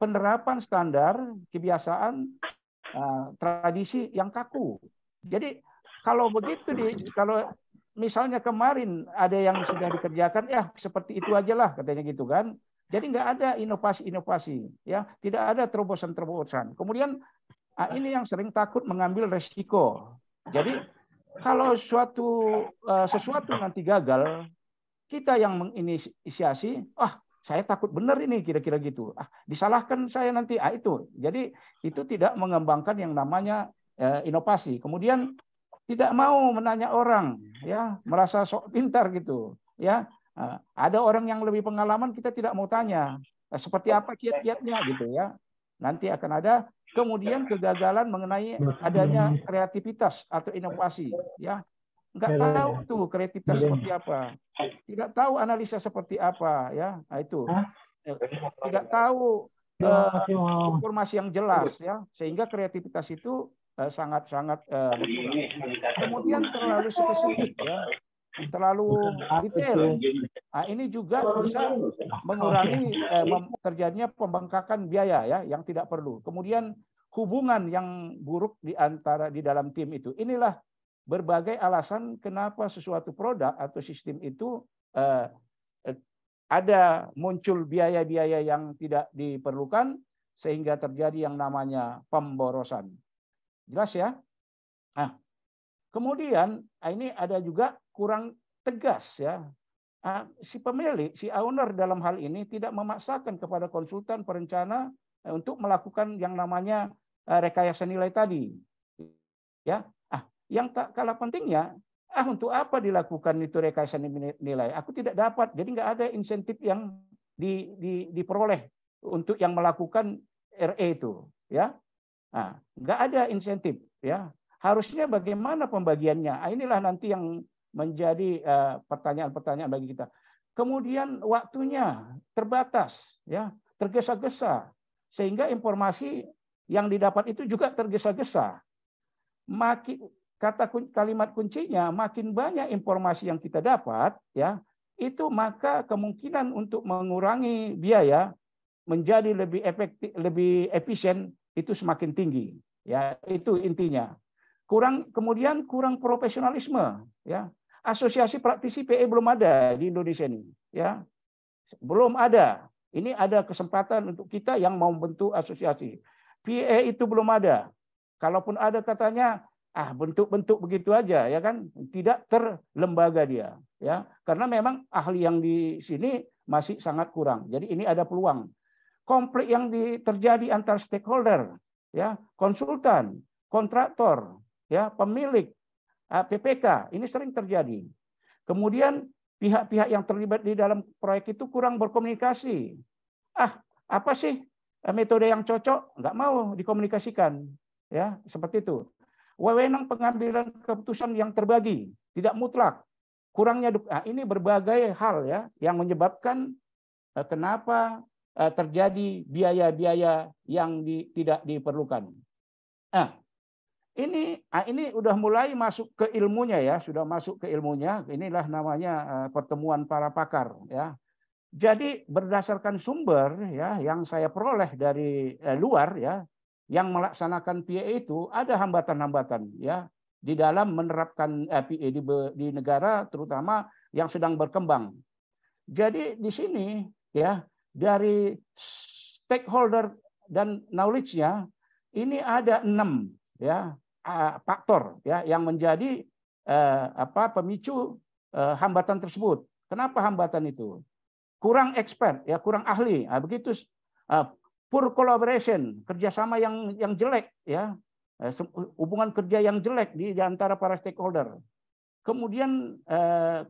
penerapan standar kebiasaan tradisi yang kaku. Jadi kalau begitu kalau misalnya kemarin ada yang sudah dikerjakan ya seperti itu aja lah katanya gitu kan. Jadi nggak ada inovasi-inovasi ya, tidak ada terobosan-terobosan. Kemudian ini yang sering takut mengambil resiko. Jadi kalau sesuatu nanti gagal, kita yang menginisiasi, saya takut benar ini kira-kira gitu. Disalahkan saya nanti. Itu. Jadi itu tidak mengembangkan yang namanya inovasi. Kemudian tidak mau menanya orang, ya, merasa sok pintar gitu, ya. Ada orang yang lebih pengalaman, kita tidak mau tanya seperti apa kiat-kiatnya gitu ya. Nanti akan ada kemudian kegagalan mengenai adanya kreativitas atau inovasi, ya. Nggak tahu tuh kreativitas seperti apa, tidak tahu analisa seperti apa, ya. Itu tidak tahu informasi yang jelas, ya, sehingga kreativitas itu sangat-sangat berkurang. Kemudian terlalu spesifik, ya, terlalu detail. Ini juga bisa mengurangi terjadinya pembengkakan biaya ya yang tidak perlu. Kemudian hubungan yang buruk di dalam tim itu. Inilah berbagai alasan kenapa sesuatu produk atau sistem itu ada muncul biaya-biaya yang tidak diperlukan sehingga terjadi yang namanya pemborosan. Jelas ya? Nah, kemudian ini ada juga kurang tegas ya. Si pemilik, si owner dalam hal ini tidak memaksakan kepada konsultan perencana untuk melakukan yang namanya rekayasa nilai tadi. Ya, yang tak kalah pentingnya, untuk apa dilakukan itu rekayasa nilai? Aku tidak dapat, jadi nggak ada insentif yang diperoleh untuk yang melakukan RE itu, ya. Nggak ada insentif, ya. Harusnya bagaimana pembagiannya? Inilah nanti yang menjadi pertanyaan-pertanyaan bagi kita. Kemudian waktunya terbatas, ya, tergesa-gesa, sehingga informasi yang didapat itu juga tergesa-gesa. Kalimat kuncinya, makin banyak informasi yang kita dapat, ya, itu maka kemungkinan untuk mengurangi biaya menjadi lebih efektif, lebih efisien itu semakin tinggi, ya. Itu intinya. Kemudian kurang profesionalisme, ya. Asosiasi praktisi PE belum ada di Indonesia ini, ya. Belum ada. Ini ada kesempatan untuk kita yang mau bentuk asosiasi. PE itu belum ada. Kalaupun ada katanya bentuk-bentuk begitu aja, ya kan, tidak terlembaga dia, ya. Karena memang ahli yang di sini masih sangat kurang. Jadi ini ada peluang. Konflik yang terjadi antar stakeholder, ya, konsultan, kontraktor, ya, pemilik, PPK, ini sering terjadi. Kemudian pihak-pihak yang terlibat di dalam proyek itu kurang berkomunikasi. Apa sih metode yang cocok? Nggak mau dikomunikasikan, ya, seperti itu. Wewenang pengambilan keputusan yang terbagi, tidak mutlak. Kurangnya ini berbagai hal ya yang menyebabkan kenapa terjadi biaya-biaya yang tidak diperlukan. Ini udah mulai masuk ke ilmunya ya, sudah masuk ke ilmunya. Inilah namanya pertemuan para pakar ya. Jadi berdasarkan sumber ya yang saya peroleh dari luar ya, yang melaksanakan PA itu ada hambatan-hambatan ya di dalam menerapkan PA di negara terutama yang sedang berkembang. Jadi di sini ya dari stakeholder dan knowledge-nya ini ada 6 ya faktor ya yang menjadi pemicu hambatan tersebut. Kenapa hambatan itu? Kurang expert ya, kurang ahli. Begitu poor collaboration, kerjasama yang jelek ya. Hubungan kerja yang jelek di antara para stakeholder. Kemudian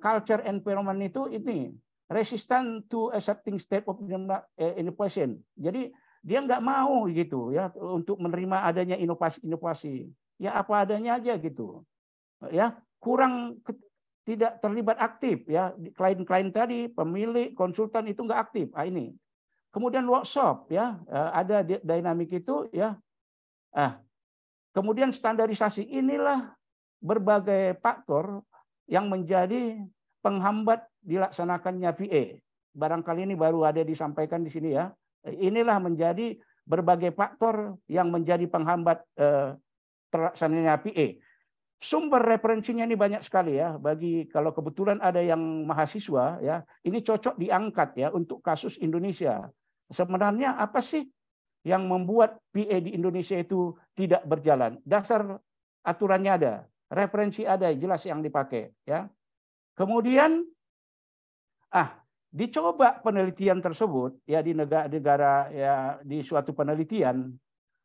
culture environment itu ini resistant to accepting state of innovation. Jadi dia nggak mau gitu ya untuk menerima adanya inovasi. Ya apa adanya aja gitu. Ya kurang tidak terlibat aktif ya klien-klien tadi, pemilik, konsultan itu nggak aktif. Ini. Kemudian workshop ya ada dinamik itu ya. Kemudian standarisasi, inilah berbagai faktor yang menjadi penghambat dilaksanakannya PA. Barangkali ini baru ada disampaikan di sini ya. Inilah menjadi berbagai faktor yang menjadi penghambat terlaksananya PA. Sumber referensinya ini banyak sekali ya. Bagi kalau kebetulan ada yang mahasiswa ya, ini cocok diangkat ya untuk kasus Indonesia. Sebenarnya apa sih yang membuat PA di Indonesia itu tidak berjalan? Dasar aturannya ada, referensi ada, jelas yang dipakai ya. Kemudian dicoba penelitian tersebut ya di negara-negara ya di suatu penelitian.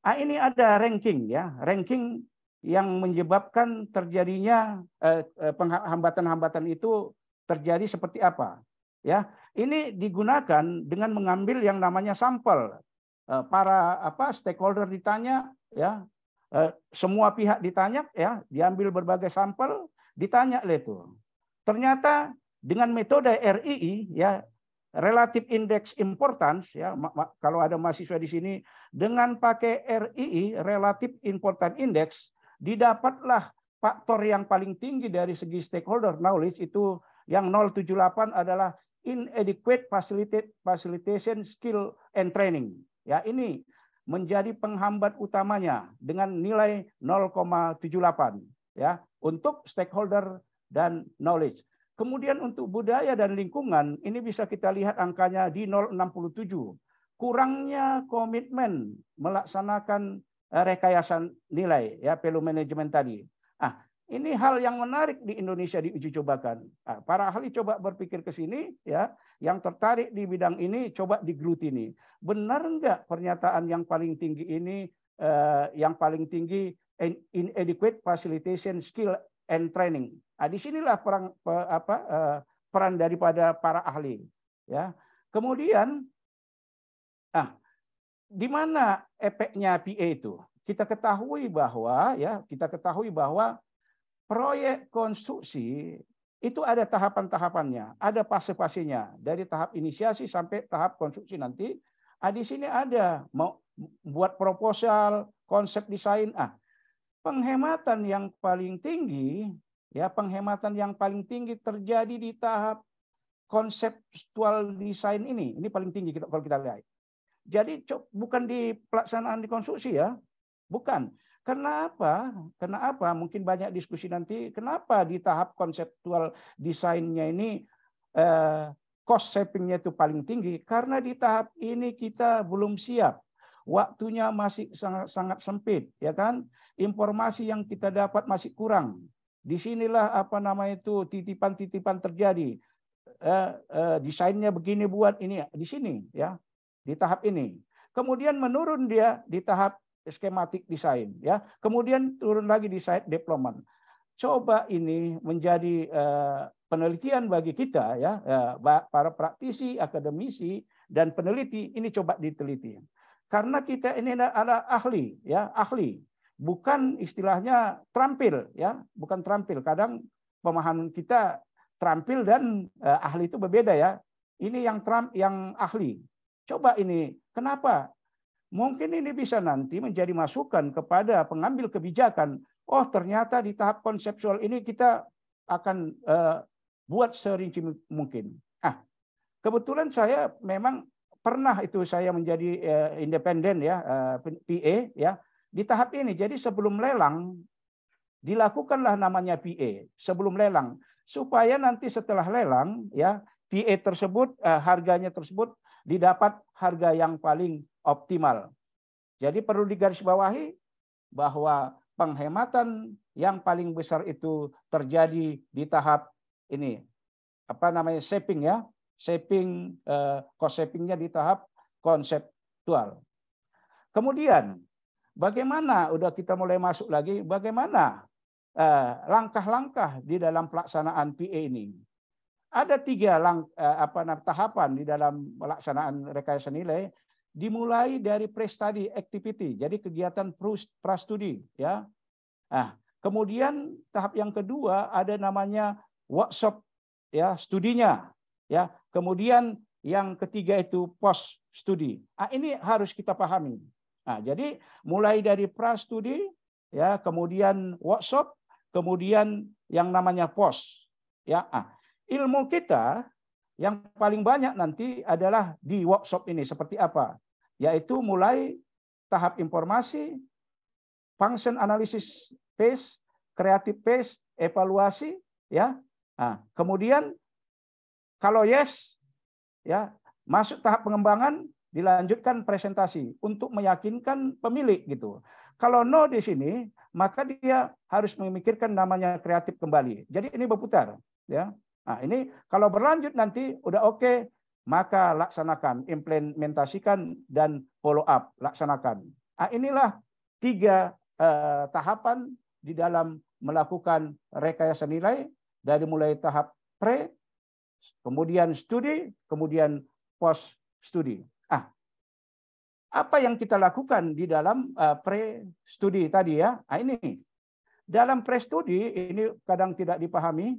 Ini ada ranking ya, ranking yang menyebabkan terjadinya hambatan-hambatan itu terjadi seperti apa ya. Ini digunakan dengan mengambil yang namanya sampel. Para stakeholder ditanya ya, semua pihak ditanya ya, diambil berbagai sampel, ditanya itu. Ternyata dengan metode RII ya, relative index importance ya, kalau ada mahasiswa di sini dengan pakai RII relative important index, didapatlah faktor yang paling tinggi dari segi stakeholder knowledge itu yang 078 adalah inadequate facilitation skill and training. Ya, ini menjadi penghambat utamanya dengan nilai 0,78 ya untuk stakeholder dan knowledge. Kemudian untuk budaya dan lingkungan ini bisa kita lihat angkanya di 0,67. Kurangnya komitmen melaksanakan rekayasa nilai ya value management tadi. Ini hal yang menarik di Indonesia diuji cobakan. Para ahli coba berpikir ke sini ya, yang tertarik di bidang ini coba diglutini. Benar enggak pernyataan yang paling tinggi ini yang paling tinggi inadequate facilitation skill and training. Disinilah peran daripada para ahli ya. Kemudian di mana efeknya PA itu? Kita ketahui bahwa proyek konstruksi itu ada tahapan-tahapannya, ada fase-fasenya dari tahap inisiasi sampai tahap konstruksi nanti. Di sini ada mau buat proposal, konsep desain. Penghematan yang paling tinggi terjadi di tahap konseptual desain ini. Ini paling tinggi kalau kita lihat. Jadi bukan di pelaksanaan di konstruksi ya, bukan. Kenapa? Mungkin banyak diskusi nanti. Kenapa di tahap konseptual desainnya ini cost savingnya itu paling tinggi? Karena di tahap ini kita belum siap. Waktunya masih sangat sempit, ya kan? Informasi yang kita dapat masih kurang. Disinilah titipan-titipan terjadi. Desainnya begini buat ini di sini ya, di tahap ini. Kemudian menurun dia di tahap skematik desain ya, kemudian turun lagi di site deployment. Coba ini menjadi penelitian bagi kita ya, para praktisi, akademisi dan peneliti ini coba diteliti. Karena kita ini adalah ahli ya, ahli, bukan istilahnya terampil ya, bukan terampil. Kadang pemahaman kita terampil dan ahli itu berbeda ya. Ini yang ahli. Coba ini kenapa? Mungkin ini bisa nanti menjadi masukan kepada pengambil kebijakan. Oh, ternyata di tahap konseptual ini kita akan buat serinci mungkin. Kebetulan saya memang pernah itu saya menjadi independen ya, PA ya di tahap ini. Jadi sebelum lelang dilakukanlah namanya PA sebelum lelang supaya nanti setelah lelang ya PA tersebut harganya tersebut didapat harga yang paling optimal. Jadi perlu digarisbawahi bahwa penghematan yang paling besar itu terjadi di tahap ini apa namanya shaping ya, shaping cost shapingnya di tahap konseptual. Kemudian bagaimana udah kita mulai masuk lagi bagaimana langkah-langkah di dalam pelaksanaan PA ini. Ada 3 tahapan di dalam pelaksanaan rekayasa nilai, dimulai dari pre-study activity, jadi kegiatan pra-studi ya. Nah, kemudian tahap yang kedua ada namanya workshop ya, studinya ya. Kemudian yang ketiga itu post studi. Ini harus kita pahami. Nah, jadi mulai dari pra-studi ya, kemudian workshop, kemudian yang namanya post ya. Ilmu kita yang paling banyak nanti adalah di workshop ini seperti apa? Yaitu mulai tahap informasi, function analysis phase, creative phase, evaluasi ya. Kemudian kalau yes ya, masuk tahap pengembangan, dilanjutkan presentasi untuk meyakinkan pemilik gitu. Kalau no di sini, maka dia harus memikirkan namanya kreatif kembali. Jadi ini berputar ya. Nah, ini kalau berlanjut nanti udah oke, maka laksanakan, implementasikan dan follow up, laksanakan. Inilah 3 tahapan di dalam melakukan rekayasa nilai dari mulai tahap pre, kemudian studi, kemudian post studi. Apa yang kita lakukan di dalam pre-studi tadi ya? Ini dalam pre-studi ini kadang tidak dipahami.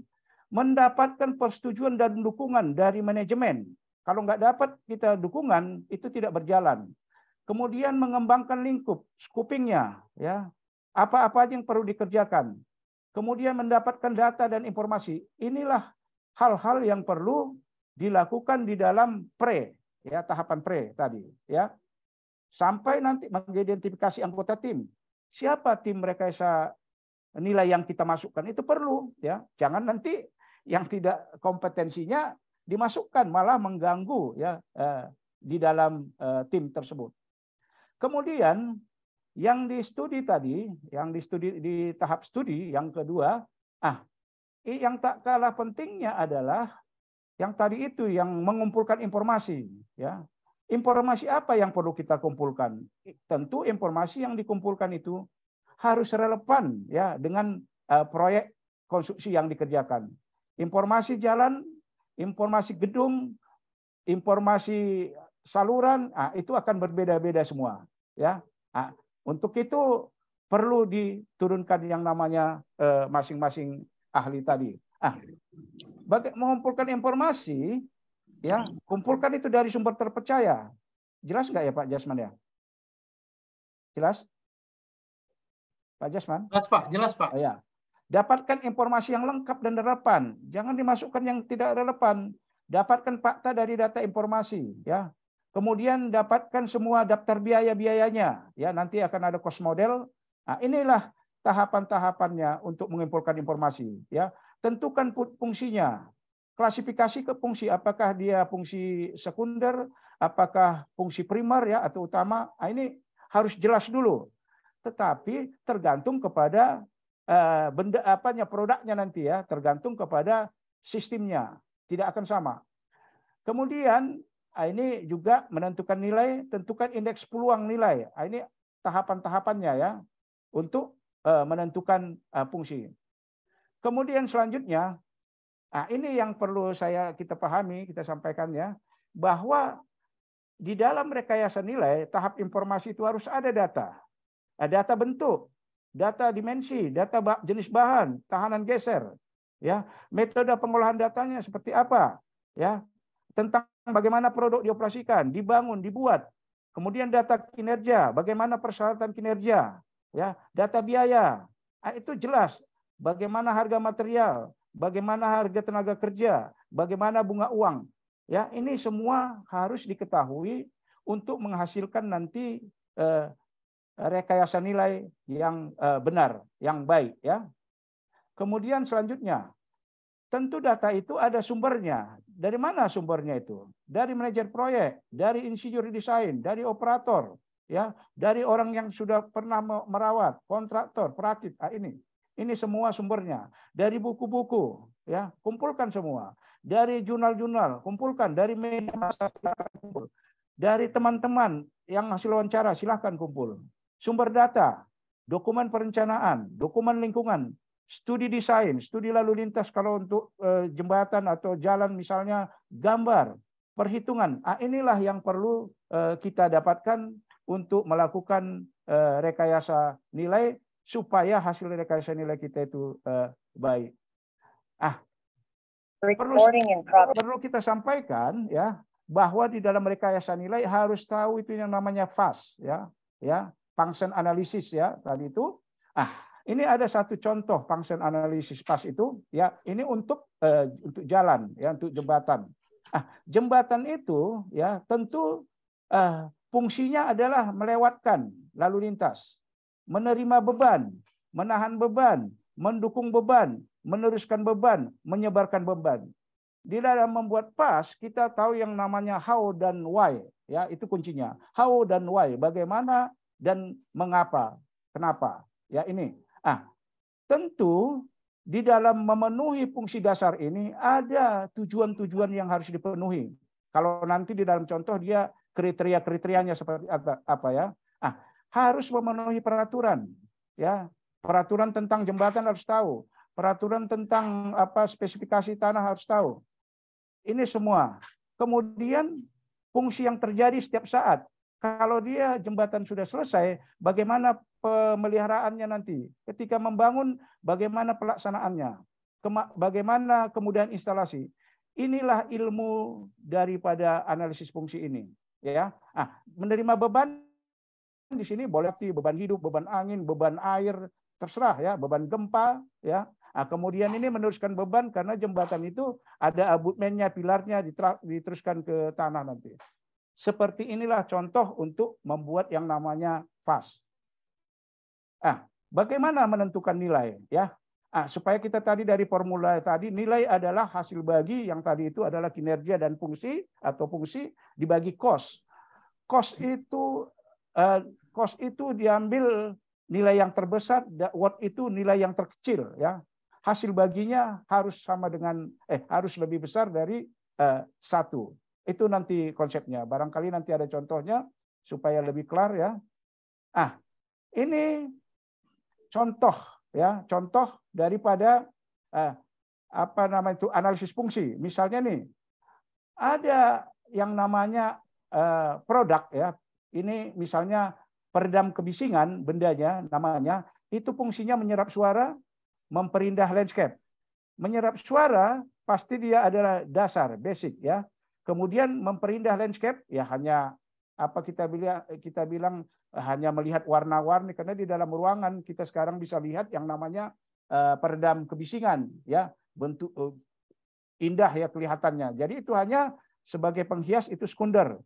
Mendapatkan persetujuan dan dukungan dari manajemen. Kalau nggak dapat kita dukungan, itu tidak berjalan. Kemudian mengembangkan lingkup, scopingnya, ya, apa-apa yang perlu dikerjakan. Kemudian mendapatkan data dan informasi. Inilah hal-hal yang perlu dilakukan di dalam pre, ya, tahapan pre tadi, ya. Sampai nanti mengidentifikasi anggota tim. Siapa tim rekayasa nilai yang kita masukkan itu perlu, ya. Jangan nanti yang tidak kompetensinya dimasukkan malah mengganggu ya di dalam tim tersebut. Kemudian yang di studi tadi, yang di studi di tahap studi yang kedua, yang tak kalah pentingnya adalah yang tadi itu yang mengumpulkan informasi, ya. Informasi apa yang perlu kita kumpulkan? Tentu informasi yang dikumpulkan itu harus relevan ya dengan proyek konstruksi yang dikerjakan. Informasi jalan, informasi gedung, informasi saluran, itu akan berbeda-beda semua, ya. Untuk itu perlu diturunkan yang namanya masing-masing ahli tadi. Mengumpulkan informasi, ya, kumpulkan itu dari sumber terpercaya. Jelas nggak ya Pak Jasman ya? Jelas? Pak Jasman? Jelas Pak, jelas Pak. Ya. Dapatkan informasi yang lengkap dan relevan. Jangan dimasukkan yang tidak relevan. Dapatkan fakta dari data informasi, ya. Kemudian dapatkan semua daftar biaya-biayanya, ya. Nanti akan ada cost model. Inilah tahapan-tahapannya untuk mengumpulkan informasi, ya. Tentukan fungsinya. Klasifikasi ke fungsi, apakah dia fungsi sekunder, apakah fungsi primer ya atau utama. Ini harus jelas dulu. Tetapi tergantung kepada benda apanya produknya nanti ya, tergantung kepada sistemnya, tidak akan sama. Kemudian ini juga menentukan nilai, tentukan indeks peluang nilai. Ini tahapan-tahapannya ya untuk menentukan fungsi. Kemudian selanjutnya, ini yang perlu kita pahami, kita sampaikan ya, bahwa di dalam rekayasa nilai tahap informasi itu harus ada data. Data bentuk, data dimensi, data jenis bahan, tahanan geser, ya, metode pengolahan datanya seperti apa, ya, tentang bagaimana produk dioperasikan, dibangun, dibuat, kemudian data kinerja, bagaimana persyaratan kinerja, ya, data biaya, itu jelas, bagaimana harga material, bagaimana harga tenaga kerja, bagaimana bunga uang, Ya, ini semua harus diketahui untuk menghasilkan nanti rekayasa nilai yang benar, yang baik, ya. Kemudian selanjutnya, tentu data itu ada sumbernya. Dari mana sumbernya itu? Dari manajer proyek, dari insinyur desain, dari operator, ya, dari orang yang sudah pernah merawat, kontraktor, perakit. Ini semua sumbernya. Dari buku-buku, ya, kumpulkan semua. Dari jurnal-jurnal, kumpulkan. Dari media massa, silakan kumpul. Dari teman-teman yang hasil wawancara, silahkan kumpul. Sumber data, dokumen perencanaan, dokumen lingkungan, studi desain, studi lalu lintas kalau untuk jembatan atau jalan misalnya, gambar, perhitungan. Inilah yang perlu kita dapatkan untuk melakukan rekayasa nilai supaya hasil rekayasa nilai kita itu baik. Perlu kita sampaikan, ya, bahwa di dalam rekayasa nilai harus tahu itu yang namanya FAS, ya, function analysis, ya, tadi itu. Ini ada satu contoh function analysis FAS itu, ya, ini untuk jalan, ya, untuk jembatan. Jembatan itu, ya, tentu fungsinya adalah melewatkan lalu lintas, menerima beban, menahan beban, mendukung beban, meneruskan beban, menyebarkan beban. Di dalam membuat FAS, kita tahu yang namanya how dan why, ya, itu kuncinya. How dan why, bagaimana dan mengapa, kenapa, ya, ini. Tentu di dalam memenuhi fungsi dasar ini ada tujuan-tujuan yang harus dipenuhi. Kalau nanti di dalam contoh dia kriteria-kriterianya seperti apa, ya. Harus memenuhi peraturan, ya. Peraturan tentang jembatan harus tahu, peraturan tentang spesifikasi tanah harus tahu. Ini semua. Kemudian fungsi yang terjadi setiap saat. Kalau dia jembatan sudah selesai, bagaimana pemeliharaannya nanti? Ketika membangun, bagaimana pelaksanaannya? Bagaimana kemudian instalasi? Inilah ilmu daripada analisis fungsi ini. Ya, menerima beban di sini boleh beban hidup, beban angin, beban air, terserah, ya, beban gempa, ya. Kemudian ini meneruskan beban karena jembatan itu ada abutmennya, pilarnya diteruskan ke tanah nanti. Seperti inilah contoh untuk membuat yang namanya FAS. Bagaimana menentukan nilai, ya? Supaya kita tadi dari formula tadi, nilai adalah hasil bagi yang tadi itu adalah kinerja dan fungsi atau fungsi dibagi cost. Cost itu diambil nilai yang terbesar, what itu nilai yang terkecil, ya. Hasil baginya harus sama dengan harus lebih besar dari 1. Itu nanti konsepnya. Barangkali nanti ada contohnya supaya lebih kelar, ya. Ini contoh, ya, contoh daripada analisis fungsi. Misalnya nih, ada yang namanya produk, ya. Ini misalnya peredam kebisingan, bendanya namanya, itu fungsinya menyerap suara, memperindah landscape. Menyerap suara pasti dia adalah dasar, basic, ya. Kemudian memperindah landscape, ya, hanya kita bilang hanya melihat warna-warni, karena di dalam ruangan kita sekarang bisa lihat yang namanya peredam kebisingan, ya, bentuk indah, ya, kelihatannya. Jadi itu hanya sebagai penghias, itu sekunder.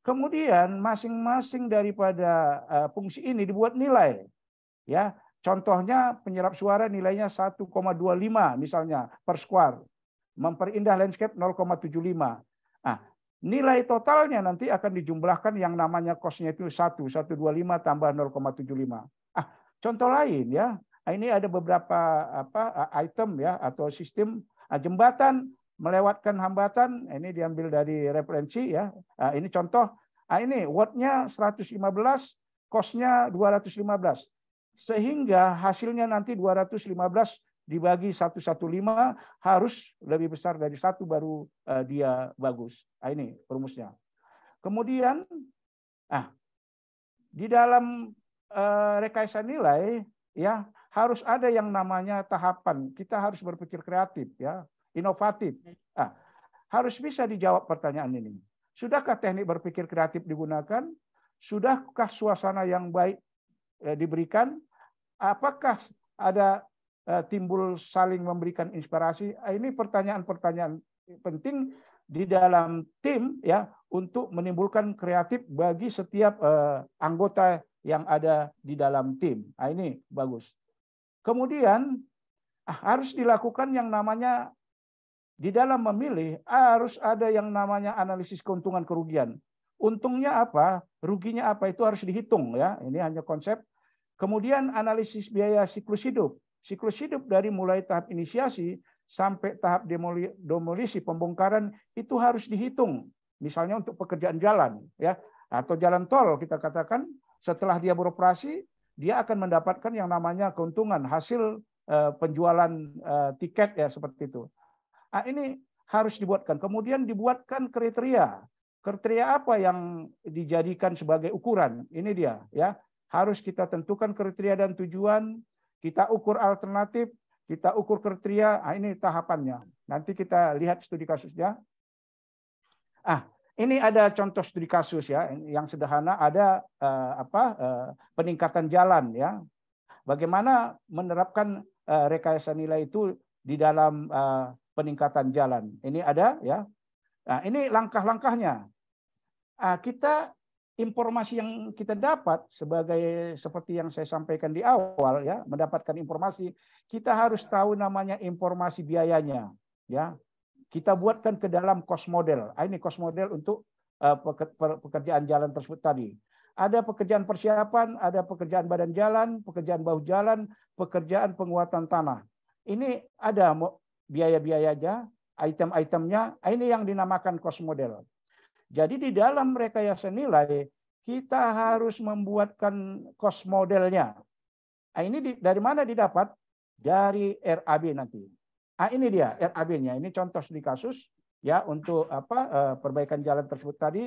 Kemudian masing-masing daripada fungsi ini dibuat nilai, ya. Contohnya penyerap suara nilainya 1,25 misalnya per square. Memperindah landscape 0,75. Nilai totalnya nanti akan dijumlahkan yang namanya cost-nya itu 125 tambah 0,75. Contoh lain, ya. Ini ada beberapa item, ya, atau sistem jembatan melewatkan hambatan. Ini diambil dari referensi, ya. Ini contoh. Ini watt-nya 115, cost-nya 215. Sehingga hasilnya nanti 215 dibagi 115 harus lebih besar dari 1 baru dia bagus. Ini rumusnya. Kemudian di dalam rekayasa nilai, ya, harus ada yang namanya tahapan. Kita harus berpikir kreatif, ya, inovatif. Harus bisa dijawab pertanyaan ini. Sudahkah teknik berpikir kreatif digunakan? Sudahkah suasana yang baik diberikan? Apakah ada timbul saling memberikan inspirasi? Ini pertanyaan-pertanyaan penting di dalam tim ya untuk menimbulkan kreatif bagi setiap anggota yang ada di dalam tim. Nah, ini bagus. Kemudian harus dilakukan yang namanya di dalam memilih harus ada yang namanya analisis keuntungan kerugian. Untungnya apa, ruginya apa itu harus dihitung ya. Ini hanya konsep. Kemudian analisis biaya siklus hidup. Siklus hidup dari mulai tahap inisiasi sampai tahap demolisi pembongkaran itu harus dihitung. Misalnya untuk pekerjaan jalan ya atau jalan tol kita katakan setelah dia beroperasi dia akan mendapatkan yang namanya keuntungan hasil penjualan tiket ya seperti itu. Nah, ini harus dibuatkan. Kemudian dibuatkan kriteria. Kriteria apa yang dijadikan sebagai ukuran? Ini dia ya. Harus kita tentukan kriteria dan tujuan, kita ukur alternatif, kita ukur kriteria. Nah, ini tahapannya. Nanti kita lihat studi kasusnya. Ini ada contoh studi kasus ya, yang sederhana ada peningkatan jalan ya. Bagaimana menerapkan rekayasa nilai itu di dalam peningkatan jalan. Ini ada ya. Nah, ini langkah-langkahnya. Kita informasi yang kita dapat seperti yang saya sampaikan di awal ya, mendapatkan informasi, kita harus tahu namanya informasi biayanya ya. Kita buatkan ke dalam cost model. Ini cost model untuk pekerjaan jalan tersebut tadi. Ada pekerjaan persiapan, ada pekerjaan badan jalan, pekerjaan bahu jalan, pekerjaan penguatan tanah. Ini ada biaya-biayanya, item-itemnya. Ini yang dinamakan cost model. Jadi di dalam rekayasa nilai kita harus membuatkan cost modelnya. Ini dari mana didapat? Dari RAB nanti. Ini dia RAB-nya. Ini contoh studi kasus ya untuk perbaikan jalan tersebut tadi.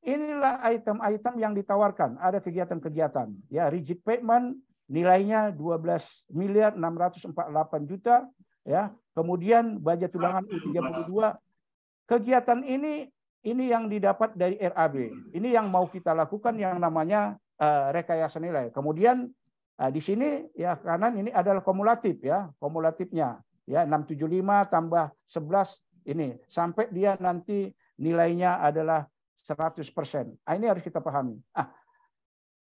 Inilah item-item yang ditawarkan. Ada kegiatan-kegiatan. Ya, rigid pavement nilainya 12.648.000.000 ya. Kemudian budget tulangan U32. Kegiatan ini yang didapat dari RAB. Ini yang mau kita lakukan yang namanya rekayasa nilai. Kemudian di sini ya kanan ini adalah kumulatif ya, kumulatifnya ya 675 tambah 11 ini sampai dia nanti nilainya adalah 100%. Ini harus kita pahami.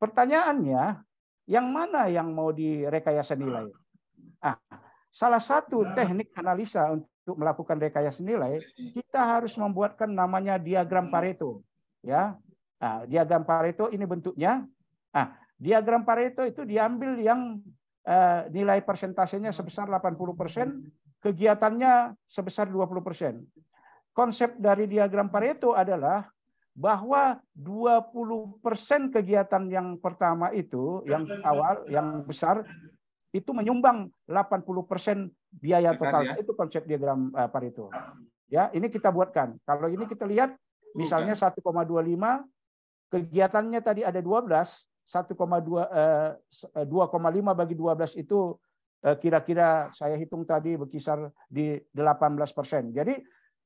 Pertanyaannya yang mana yang mau direkayasa nilai? Salah satu teknik analisa untuk melakukan rekayasa nilai, kita harus membuatkan namanya diagram Pareto. Ya, diagram Pareto ini bentuknya. Diagram Pareto itu diambil yang nilai persentasenya sebesar 80%, kegiatannya sebesar 20%. Konsep dari diagram Pareto adalah bahwa 20% kegiatan yang pertama itu, yang awal, yang besar, itu menyumbang 80% biaya totalnya. Itu konsep diagram Pareto. Ya, ini kita buatkan. Kalau ini kita lihat misalnya 1,25 kegiatannya tadi ada 12, 2,5 bagi 12 itu kira-kira saya hitung tadi berkisar di 18%. Jadi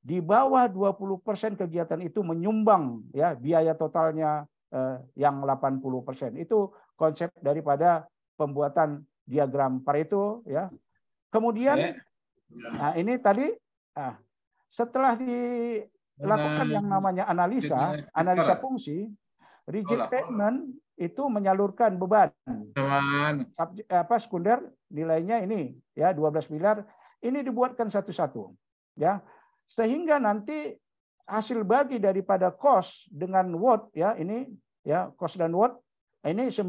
di bawah 20% kegiatan itu menyumbang ya biaya totalnya yang 80%. Itu konsep daripada pembuatan diagram Pareto ya. Kemudian ini tadi setelah dilakukan yang namanya analisa fungsi, rigid pavement itu menyalurkan beban sekunder nilainya ini ya 12 miliar, ini dibuatkan satu-satu ya, sehingga nanti hasil bagi daripada cost dengan watt ya, ini ya cost dan watt ini 19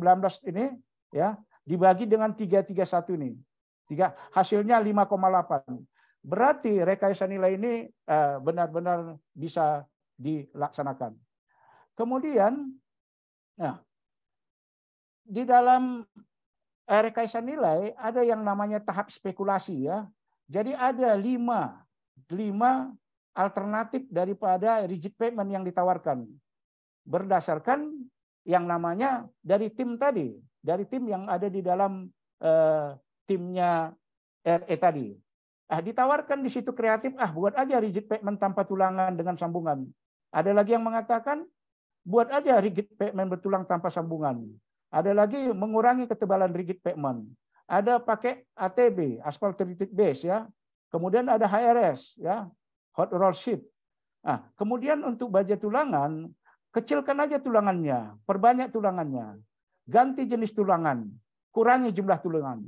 ini ya dibagi dengan 331 nih. Hasilnya 5,8. Berarti rekayasa nilai ini benar-benar bisa dilaksanakan. Kemudian di dalam rekayasa nilai ada yang namanya tahap spekulasi ya. Jadi ada 5 alternatif daripada rigid pavement yang ditawarkan. Berdasarkan yang namanya dari tim tadi, dari tim yang ada di dalam timnya RE tadi. Ditawarkan di situ kreatif, buat aja rigid pavement tanpa tulangan dengan sambungan. Ada lagi yang mengatakan buat aja rigid pavement bertulang tanpa sambungan. Ada lagi mengurangi ketebalan rigid pavement. Ada pakai ATB, asphalt treated base ya. Kemudian ada HRS ya, hot roll sheet. Nah, kemudian untuk baja tulangan, kecilkan aja tulangannya, perbanyak tulangannya, ganti jenis tulangan, kurangi jumlah tulangan.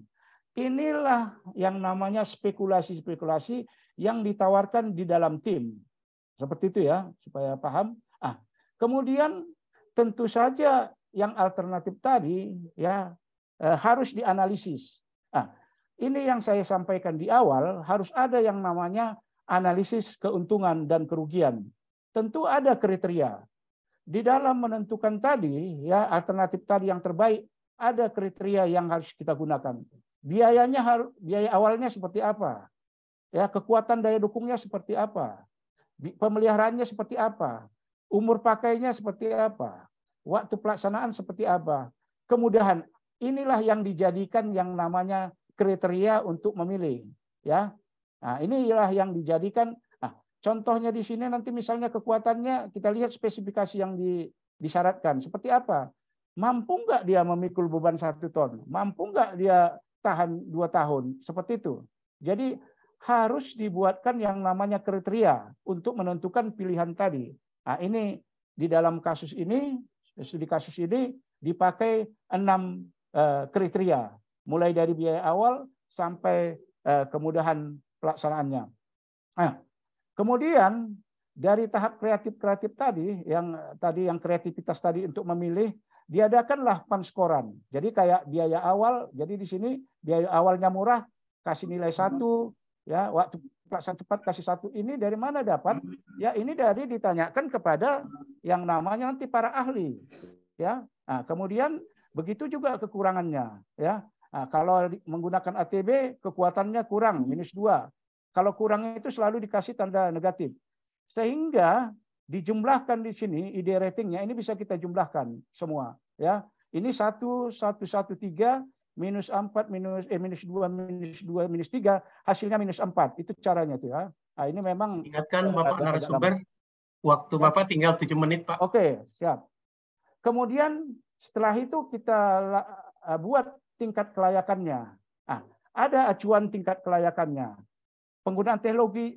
Inilah yang namanya spekulasi-spekulasi yang ditawarkan di dalam tim. Seperti itu ya, supaya paham. Kemudian tentu saja yang alternatif tadi ya harus dianalisis. Ini yang saya sampaikan di awal, harus ada yang namanya analisis keuntungan dan kerugian. Tentu ada kriteria. Di dalam menentukan tadi ya alternatif tadi yang terbaik, ada kriteria yang harus kita gunakan. Biaya awalnya seperti apa? Ya, kekuatan daya dukungnya seperti apa? Pemeliharaannya seperti apa? Umur pakainya seperti apa? Waktu pelaksanaan seperti apa? Kemudahan. Inilah yang dijadikan yang namanya kriteria untuk memilih, ya. Nah, inilah yang dijadikan. Contohnya di sini nanti misalnya kekuatannya kita lihat spesifikasi yang disyaratkan seperti apa? Mampu nggak dia memikul beban 1 ton? Mampu nggak dia tahan 2 tahun? Seperti itu. Jadi harus dibuatkan yang namanya kriteria untuk menentukan pilihan tadi. Nah, ini di dalam kasus ini, studi kasus ini dipakai 6 kriteria, mulai dari biaya awal sampai kemudahan pelaksanaannya. Nah, kemudian dari tahap kreatif tadi yang kreativitas tadi untuk memilih, diadakanlah panskoran. Jadi kayak biaya awal, jadi di sini biaya awalnya murah, kasih nilai 1, ya, waktu pelaksanaan cepat kasih 1. Ini dari mana dapat? Ya, ini dari ditanyakan kepada yang namanya nanti para ahli, ya. Nah, kemudian begitu juga kekurangannya, ya. Nah, kalau menggunakan ATB kekuatannya kurang -2. Kalau kurang itu selalu dikasih tanda negatif. Sehingga dijumlahkan di sini ide ratingnya ini bisa kita jumlahkan semua, ya. Ini 1, 1, 1, 3, -4, -2, -3, hasilnya -4. Itu caranya tuh, ya. Nah, ini memang ingatkan Bapak narasumber, waktu Bapak tinggal 7 menit, Pak. Oke, siap. Kemudian setelah itu kita buat tingkat kelayakannya. Ada acuan tingkat kelayakannya. Penggunaan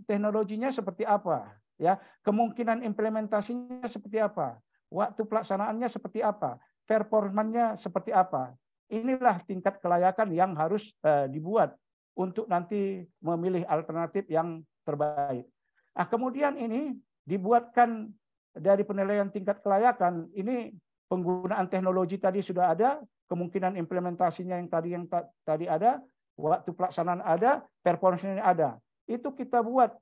teknologinya seperti apa? Ya, kemungkinan implementasinya seperti apa? Waktu pelaksanaannya seperti apa? Performanya seperti apa? Inilah tingkat kelayakan yang harus dibuat untuk nanti memilih alternatif yang terbaik. Kemudian ini dibuatkan dari penilaian tingkat kelayakan, ini penggunaan teknologi tadi sudah ada, kemungkinan implementasinya yang tadi ada, waktu pelaksanaan ada, performance-nya ada. Itu kita buat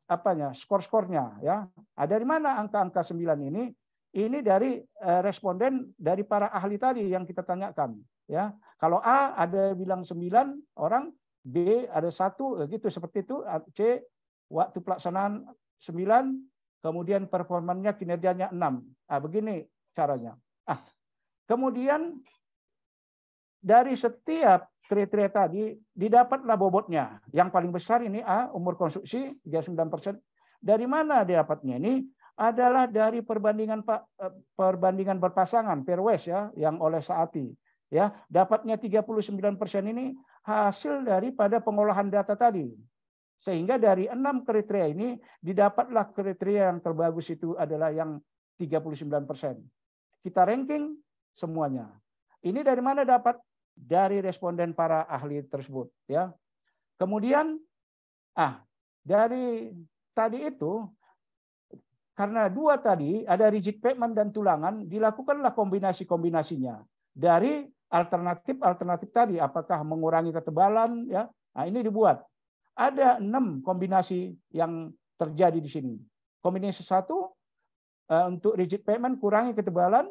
skor-skornya, ya. Dari mana angka-angka 9 ini? Ini dari responden dari para ahli tadi yang kita tanyakan, ya. Kalau A ada bilang 9 orang, B ada 1, gitu seperti itu, C waktu pelaksanaan 9, kemudian performanya kinerjanya 6. Begini caranya. Kemudian dari setiap kriteria tadi didapatlah bobotnya. Yang paling besar ini A, umur konstruksi 39%. Dari mana didapatnya? Ini adalah dari perbandingan berpasangan pairwise, ya, yang oleh Saati, ya. Dapatnya 39% ini hasil daripada pengolahan data tadi. Sehingga dari 6 kriteria ini didapatlah kriteria yang terbagus itu adalah yang 39%. Kita ranking semuanya. Ini dari mana dapat? Dari responden para ahli tersebut, ya. Kemudian dari tadi itu karena 2 tadi ada rigid pavement dan tulangan, dilakukanlah kombinasi-kombinasinya dari alternatif tadi, apakah mengurangi ketebalan, ya. Ini dibuat. Ada 6 kombinasi yang terjadi di sini. Kombinasi 1 untuk rigid pavement kurangi ketebalan.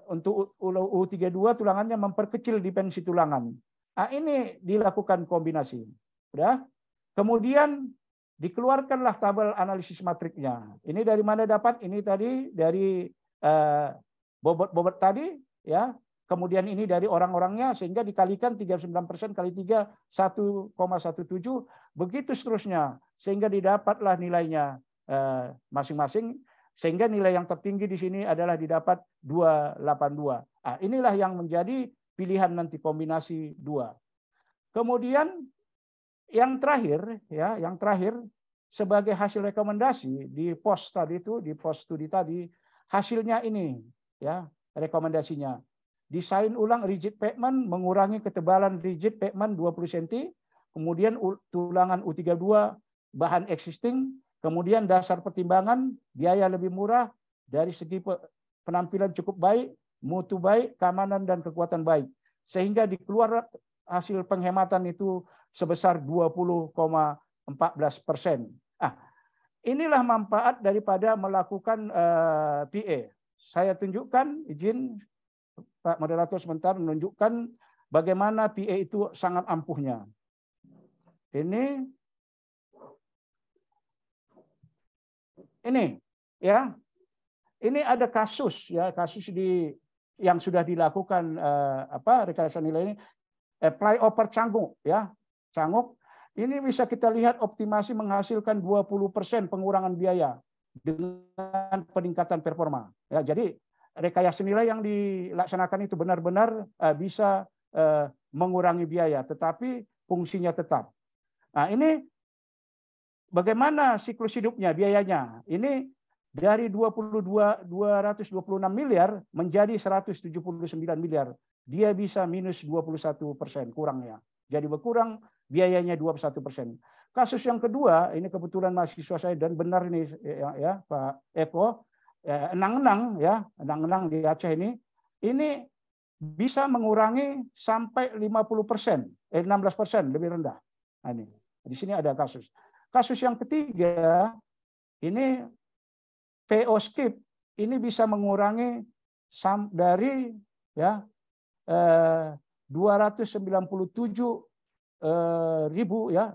Untuk U32 tulangannya memperkecil dimensi tulangan. Ini dilakukan kombinasi. Udah. Kemudian dikeluarkanlah tabel analisis matriknya. Ini dari mana dapat? Ini tadi dari bobot tadi, ya. Kemudian ini dari orang-orangnya sehingga dikalikan 39% kali 3 1,17, begitu seterusnya sehingga didapatlah nilainya masing-masing. Sehingga nilai yang tertinggi di sini adalah didapat 282. Inilah yang menjadi pilihan nanti kombinasi 2. Kemudian yang terakhir, ya, sebagai hasil rekomendasi di pos tadi itu, di pos studi tadi, hasilnya ini ya, rekomendasinya. Desain ulang rigid pavement, mengurangi ketebalan rigid pavement 20 cm, kemudian tulangan U32 bahan existing, kemudian dasar pertimbangan biaya lebih murah, dari segi penampilan cukup baik, mutu baik, keamanan dan kekuatan baik, sehingga dikeluar hasil penghematan itu sebesar 20,14%. Inilah manfaat daripada melakukan PA. Saya tunjukkan, izin Pak Moderator sebentar, menunjukkan bagaimana PA itu sangat ampuhnya. Ini ya, ini ada kasus ya, kasus yang sudah dilakukan rekayasa nilai ini, flyover Canguk ya, Canguk. Ini bisa kita lihat optimasi menghasilkan 20% pengurangan biaya dengan peningkatan performa. Ya, jadi rekayasa nilai yang dilaksanakan itu benar-benar bisa mengurangi biaya, tetapi fungsinya tetap. Nah, ini bagaimana siklus hidupnya, biayanya? Ini dari 226 miliar menjadi 179 miliar. Dia bisa minus 21% kurangnya. Jadi berkurang biayanya 21%. Kasus yang kedua, ini kebetulan mahasiswa saya dan benar ini ya Pak Eko, Enang-enang ya, Enang-enang di Aceh ini bisa mengurangi sampai 50%, 16% lebih rendah. Nah, ini di sini ada kasus. Kasus yang ketiga, ini PO skip, ini bisa mengurangi dari ya 297 ribu ya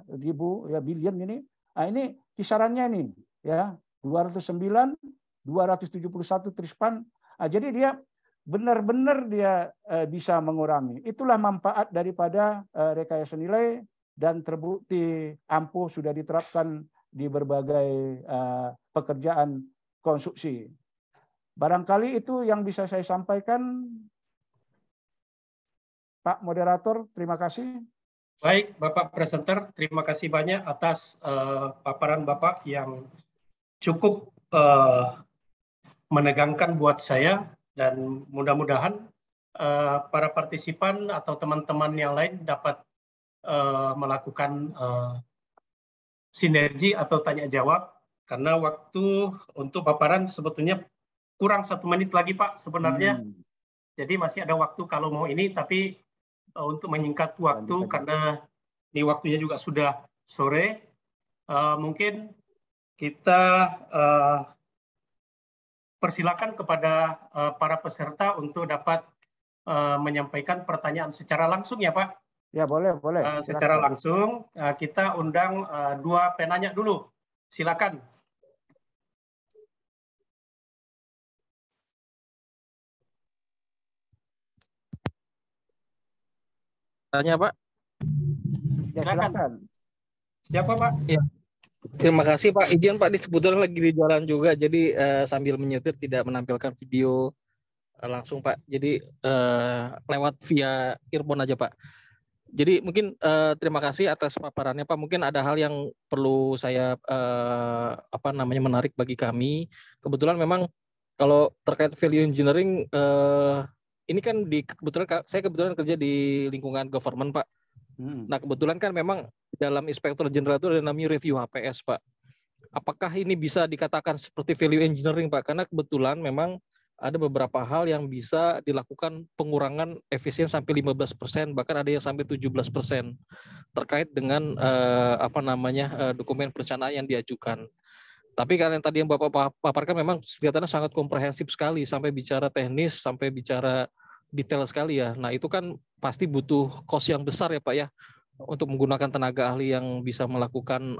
billion ini. Nah, ini kisarannya ini ya 209, 271 trispan. Nah, jadi dia benar-benar dia bisa mengurangi. Itulah manfaat daripada rekayasa nilai dan terbukti ampuh sudah diterapkan di berbagai pekerjaan konstruksi. Barangkali itu yang bisa saya sampaikan. Pak Moderator, terima kasih. Baik, Bapak Presenter, terima kasih banyak atas paparan Bapak yang cukup menegangkan buat saya, dan mudah-mudahan para partisipan atau teman-teman yang lain dapat melakukan sinergi atau tanya jawab, karena waktu untuk paparan sebetulnya kurang 1 menit lagi Pak sebenarnya. Jadi masih ada waktu kalau mau ini, tapi untuk menyingkat waktu karena ini waktunya juga sudah sore, mungkin kita persilakan kepada para peserta untuk dapat menyampaikan pertanyaan secara langsung ya Pak. Ya boleh. Secara langsung kita undang 2 penanya dulu. Silakan. Tanya Pak. Ya, silakan. Siapa Pak? Ya. Terima kasih Pak. Izin Pak, sebetulnya lagi di jalan juga, jadi sambil menyetir tidak menampilkan video langsung Pak. Jadi lewat via earphone aja Pak. Jadi mungkin terima kasih atas paparannya Pak. Mungkin ada hal yang perlu saya menarik bagi kami. Kebetulan memang kalau terkait value engineering ini kan saya kebetulan kerja di lingkungan government Pak. Nah kebetulan kan memang dalam Inspektur Jenderal itu ada namanya review HPS Pak. Apakah ini bisa dikatakan seperti value engineering Pak? Karena kebetulan memang ada beberapa hal yang bisa dilakukan pengurangan efisien sampai 15%, bahkan ada yang sampai 17% terkait dengan dokumen perencanaan yang diajukan. Tapi kalian tadi yang Bapak paparkan memang kelihatannya sangat komprehensif sekali, sampai bicara teknis, sampai bicara detail sekali ya. Nah itu kan pasti butuh cost yang besar ya Pak ya, untuk menggunakan tenaga ahli yang bisa melakukan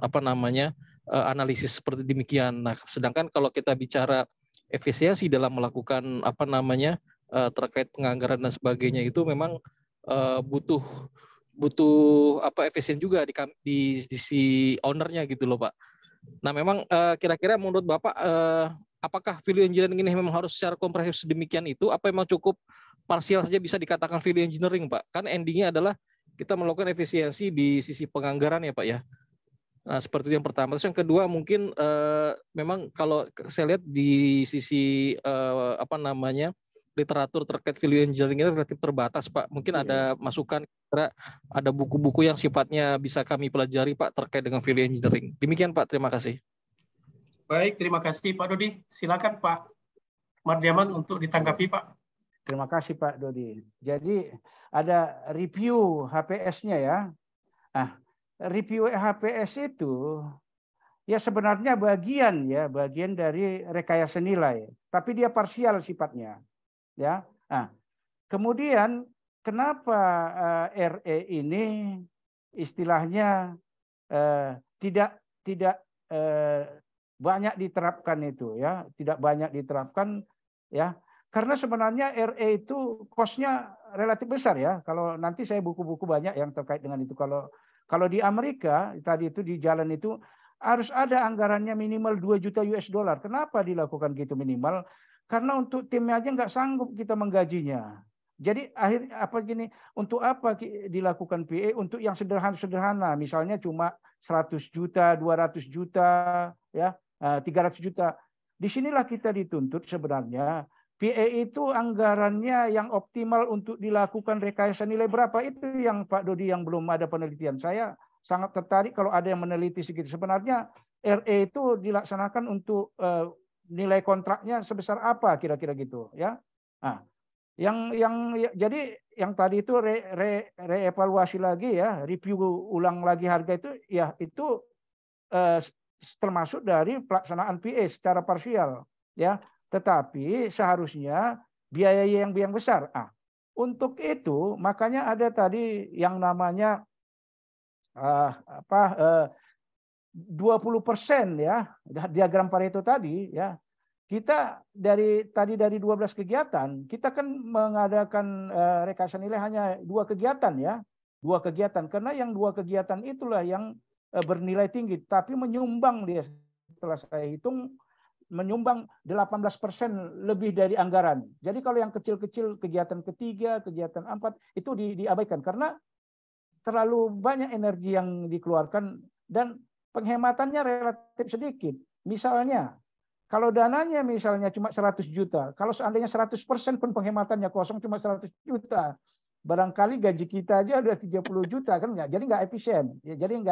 analisis seperti demikian. Nah sedangkan kalau kita bicara efisiensi dalam melakukan terkait penganggaran dan sebagainya, itu memang butuh efisien juga di sisi ownernya gitu loh Pak. Nah memang kira-kira menurut Bapak apakah value engineering ini memang harus secara komprehensif sedemikian itu, apa memang cukup parsial saja bisa dikatakan value engineering Pak? Kan endingnya adalah kita melakukan efisiensi di sisi penganggaran ya Pak ya. Nah, seperti itu yang pertama. Terus yang kedua mungkin memang kalau saya lihat di sisi apa namanya literatur terkait value engineering ini relatif terbatas, Pak. Mungkin ada masukan, ada buku-buku yang sifatnya bisa kami pelajari, Pak, terkait dengan value engineering. Demikian, Pak. Terima kasih. Baik, terima kasih Pak Dodi. Silakan Pak Mardiaman untuk ditanggapi, Pak. Terima kasih Pak Dodi. Jadi ada review HPS-nya ya. Nah, review HPS itu ya sebenarnya bagian dari rekayasa nilai, tapi dia parsial sifatnya. Ya. Nah, kemudian kenapa RE ini istilahnya tidak banyak diterapkan itu ya, tidak banyak diterapkan ya. Karena sebenarnya RE itu cost-nya relatif besar ya. Kalau nanti saya buku-buku banyak yang terkait dengan itu. Kalau di Amerika tadi itu di jalan itu harus ada anggarannya minimal 2 juta US dollar. Kenapa dilakukan gitu minimal? Karena untuk timnya aja nggak sanggup kita menggajinya. Jadi untuk apa dilakukan PA? Untuk yang sederhana-sederhana, misalnya cuma 100 juta, 200 juta, ya, 300 juta. Disinilah kita dituntut sebenarnya. PA itu anggarannya yang optimal untuk dilakukan rekayasa nilai berapa, itu yang Pak Dodi yang belum ada penelitian. Saya sangat tertarik kalau ada yang meneliti segitu. Sebenarnya RE itu dilaksanakan untuk nilai kontraknya sebesar apa kira-kira gitu ya. Nah, jadi yang tadi itu reevaluasi lagi ya, review ulang lagi harga itu ya, itu termasuk dari pelaksanaan PA secara parsial ya. Tetapi seharusnya biaya yang besar. Untuk itu makanya ada tadi yang namanya 20% ya, diagram Pareto tadi ya. Kita dari 12 kegiatan, kita kan mengadakan rekayasa nilai hanya 2 kegiatan ya. 2 kegiatan, karena yang 2 kegiatan itulah yang bernilai tinggi, tapi menyumbang dia, setelah saya hitung, menyumbang 18% lebih dari anggaran. Jadi kalau yang kecil-kecil, kegiatan ketiga, kegiatan 4, itu diabaikan karena terlalu banyak energi yang dikeluarkan dan penghematannya relatif sedikit. Misalnya, kalau dananya misalnya cuma 100 juta, kalau seandainya 100% pun penghematannya kosong cuma 100 juta, barangkali gaji kita aja udah 30 juta kan nggak, jadi nggak efisien. Ya, jadi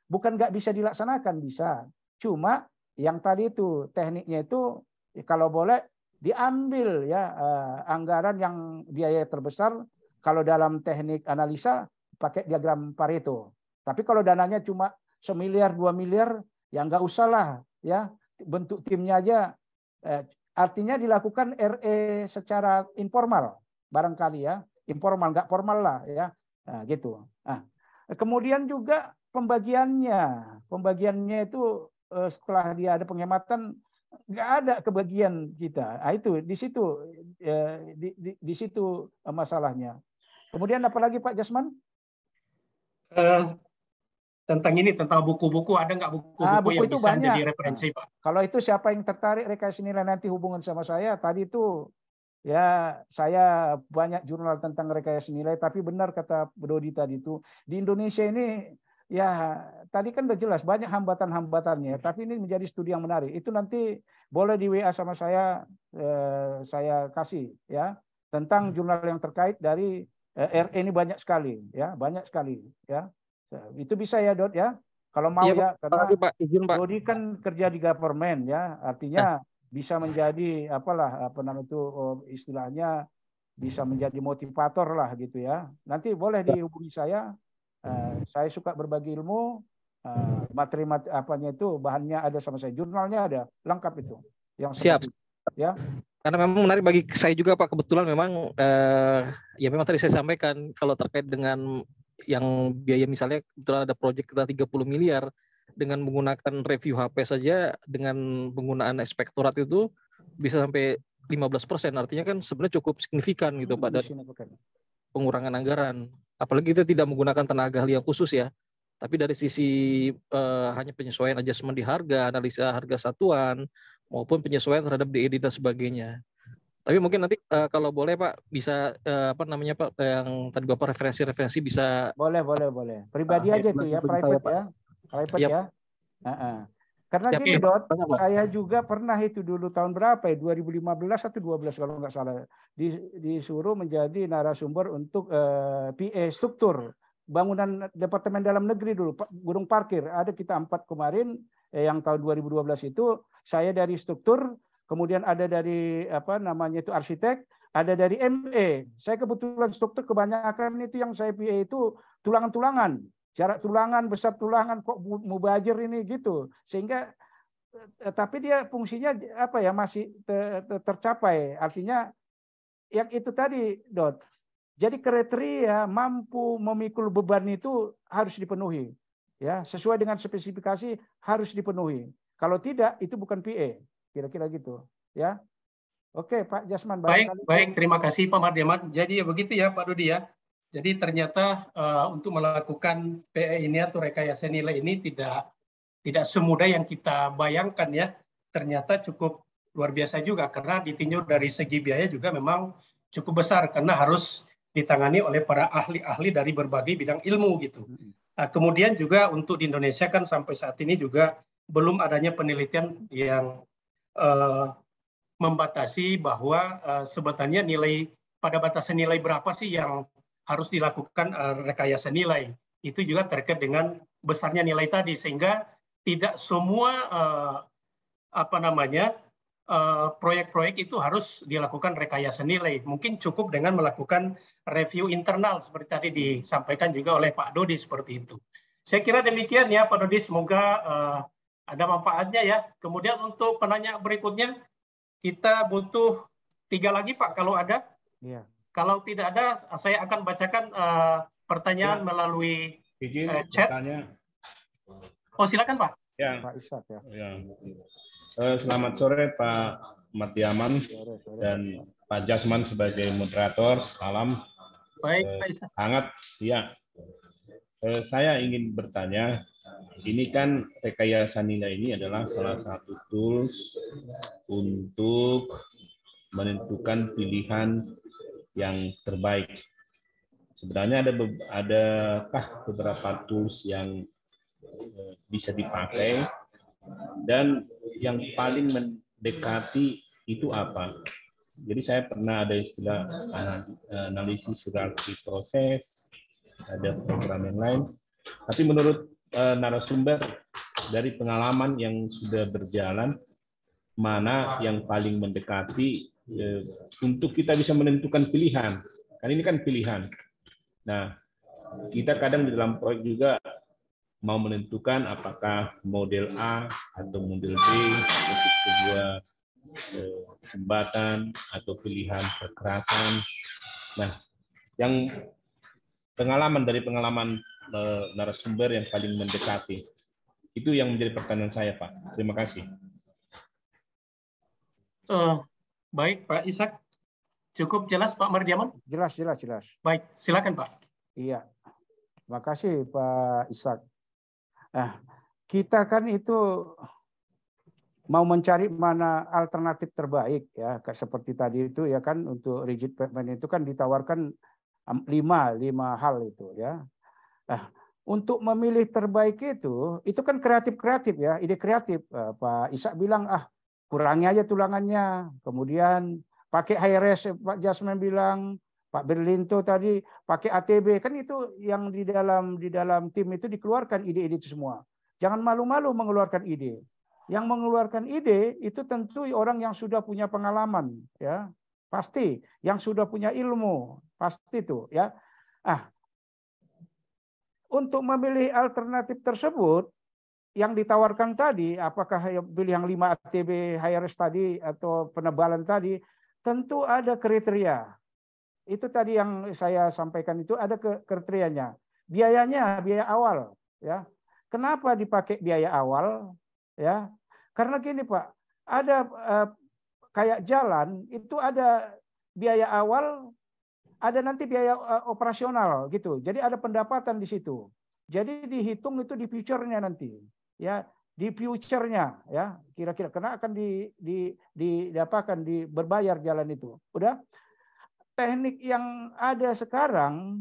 bukan nggak bisa dilaksanakan, bisa. Cuma yang tadi itu tekniknya itu kalau boleh diambil ya, anggaran yang biaya terbesar kalau dalam teknik analisa pakai diagram Pareto. Tapi kalau dananya cuma 1 miliar 2 miliar ya nggak usah lah ya, bentuk timnya aja. Artinya dilakukan RE secara informal barangkali ya, informal nggak formal lah ya, gitu. Kemudian juga pembagiannya itu setelah dia ada penghematan nggak ada kebagian kita. Itu di situ masalahnya. Kemudian apalagi Pak Jasman? Tentang buku-buku, ada nggak buku-buku yang bisa banyak. jadi referensi, Pak? Kalau itu siapa yang tertarik rekayasa nilai nanti hubungan sama saya. Tadi itu ya, saya banyak jurnal tentang rekayasa nilai, tapi benar kata Dodi tadi itu di Indonesia ini ya, tadi kan udah jelas banyak hambatan-hambatannya, tapi ini menjadi studi yang menarik. Itu nanti boleh di WA sama saya kasih ya, tentang jurnal yang terkait dari RE ini banyak sekali ya, Itu bisa ya Dot ya, kalau mau ya, karena Pak, izin, Pak. Dodi kan kerja di government ya, artinya bisa menjadi istilahnya bisa menjadi motivator lah gitu ya. Nanti boleh dihubungi saya. Saya suka berbagi ilmu, materi apanya itu bahannya ada sama saya, jurnalnya ada lengkap itu. Yang siap ya. Karena memang menarik bagi saya juga Pak, kebetulan memang ya memang tadi saya sampaikan kalau terkait dengan yang biaya, misalnya kebetulan ada proyek kita 30 miliar dengan menggunakan review HP saja dengan penggunaan inspektorat itu bisa sampai 15%, artinya kan sebenarnya cukup signifikan gitu Pak, dari pengurangan anggaran. Apalagi kita tidak menggunakan tenaga ahli yang khusus ya, tapi dari sisi hanya penyesuaian adjustment di harga, analisa harga satuan, maupun penyesuaian terhadap DED dan sebagainya. Tapi mungkin nanti kalau boleh Pak bisa Pak, yang tadi Bapak referensi bisa. Boleh. Pribadi aja tuh ya, private ya. Private ya. Karena Siap, gini, Pak. Dot, Banyak, Pak. saya juga pernah itu dulu tahun berapa ya, 2015 atau 12 kalau nggak salah, disuruh menjadi narasumber untuk PA struktur bangunan Departemen Dalam Negeri dulu, Gunung Parkir. Ada kita 4 kemarin, yang tahun 2012 itu saya dari struktur, kemudian ada dari apa namanya itu arsitek, ada dari ME. Saya kebetulan struktur kebanyakan itu yang saya PA itu tulangan-tulangan. Jarak tulangan, besar tulangan, kok mubazir ini gitu. Sehingga tapi dia fungsinya apa ya, masih tercapai. Artinya yang itu tadi, Dot. Jadi kriteria mampu memikul beban itu harus dipenuhi. Ya, sesuai dengan spesifikasi harus dipenuhi. Kalau tidak itu bukan PA. Kira-kira gitu, ya. Oke, Pak Jasman. Baik, terima kasih Pak Mardiaman. Jadi ya begitu ya Pak Dodi ya. Jadi ternyata untuk melakukan PE ini atau rekayasa nilai ini tidak semudah yang kita bayangkan ya. Ternyata cukup luar biasa juga karena ditinjau dari segi biaya juga memang cukup besar karena harus ditangani oleh para ahli-ahli dari berbagai bidang ilmu gitu. Nah, kemudian juga untuk di Indonesia kan sampai saat ini juga belum adanya penelitian yang membatasi bahwa sebetulnya nilai pada batasan nilai berapa sih yang harus dilakukan rekayasa nilai. Itu juga terkait dengan besarnya nilai tadi sehingga tidak semua proyek-proyek itu harus dilakukan rekayasa nilai. Mungkin cukup dengan melakukan review internal seperti tadi disampaikan juga oleh Pak Dodi seperti itu. Saya kira demikian ya Pak Dodi, semoga ada manfaatnya ya. Kemudian untuk penanya berikutnya kita butuh 3 lagi Pak kalau ada. Iya. Kalau tidak ada, saya akan bacakan pertanyaan melalui chat. Oh, silakan Pak. Ya. Pak Ishak ya. Ya. Selamat sore Pak Mardiaman dan Pak Jasman sebagai moderator. Salam. Baik, Pak Ishak. Hangat. Ya. Saya ingin bertanya, ini kan rekayasa nilai ini adalah salah satu tools untuk menentukan pilihan yang terbaik. Sebenarnya adakah beberapa tools yang bisa dipakai dan yang paling mendekati itu apa? Jadi saya pernah ada istilah analisis hierarki proses, ada program yang lain. Tapi menurut narasumber dari pengalaman yang sudah berjalan, mana yang paling mendekati untuk kita bisa menentukan pilihan. Kan ini kan pilihan. Nah, kita kadang di dalam proyek juga mau menentukan apakah model A atau model B untuk sebuah jembatan atau pilihan kekerasan. Nah, yang pengalaman narasumber yang paling mendekati, itu yang menjadi pertanyaan saya, Pak. Terima kasih. Baik, Pak Ishak. Cukup jelas, Pak Mardiaman? Jelas. Baik, silakan, Pak. Iya. Terima kasih, Pak Ishak. Nah, kita kan itu mau mencari mana alternatif terbaik ya, seperti tadi itu ya kan, untuk rigid pavement itu kan ditawarkan 5 hal itu ya. Nah, untuk memilih terbaik itu kan kreatif ya, ide kreatif. Pak Ishak bilang kurangi aja tulangannya, kemudian pakai high-res, Pak Jasman bilang, Pak Berlinto tadi pakai ATB, kan itu yang di dalam tim itu dikeluarkan ide-ide itu semua. Jangan malu-malu mengeluarkan ide. Yang mengeluarkan ide itu tentu orang yang sudah punya pengalaman, ya pasti, yang sudah punya ilmu, pasti itu, ya. Untuk memilih alternatif tersebut yang ditawarkan tadi, apakah pilih yang 5 ATB high-res tadi atau penebalan tadi, tentu ada kriteria. Itu tadi yang saya sampaikan, itu ada kriterianya. Biayanya, biaya awal, ya. Kenapa dipakai biaya awal? Ya, karena gini Pak, ada kayak jalan itu ada biaya awal, ada nanti biaya operasional gitu. Jadi ada pendapatan di situ. Jadi dihitung itu di future-nya nanti, ya, di future-nya, ya, kira-kira karena akan berbayar jalan itu. Udah. Teknik yang ada sekarang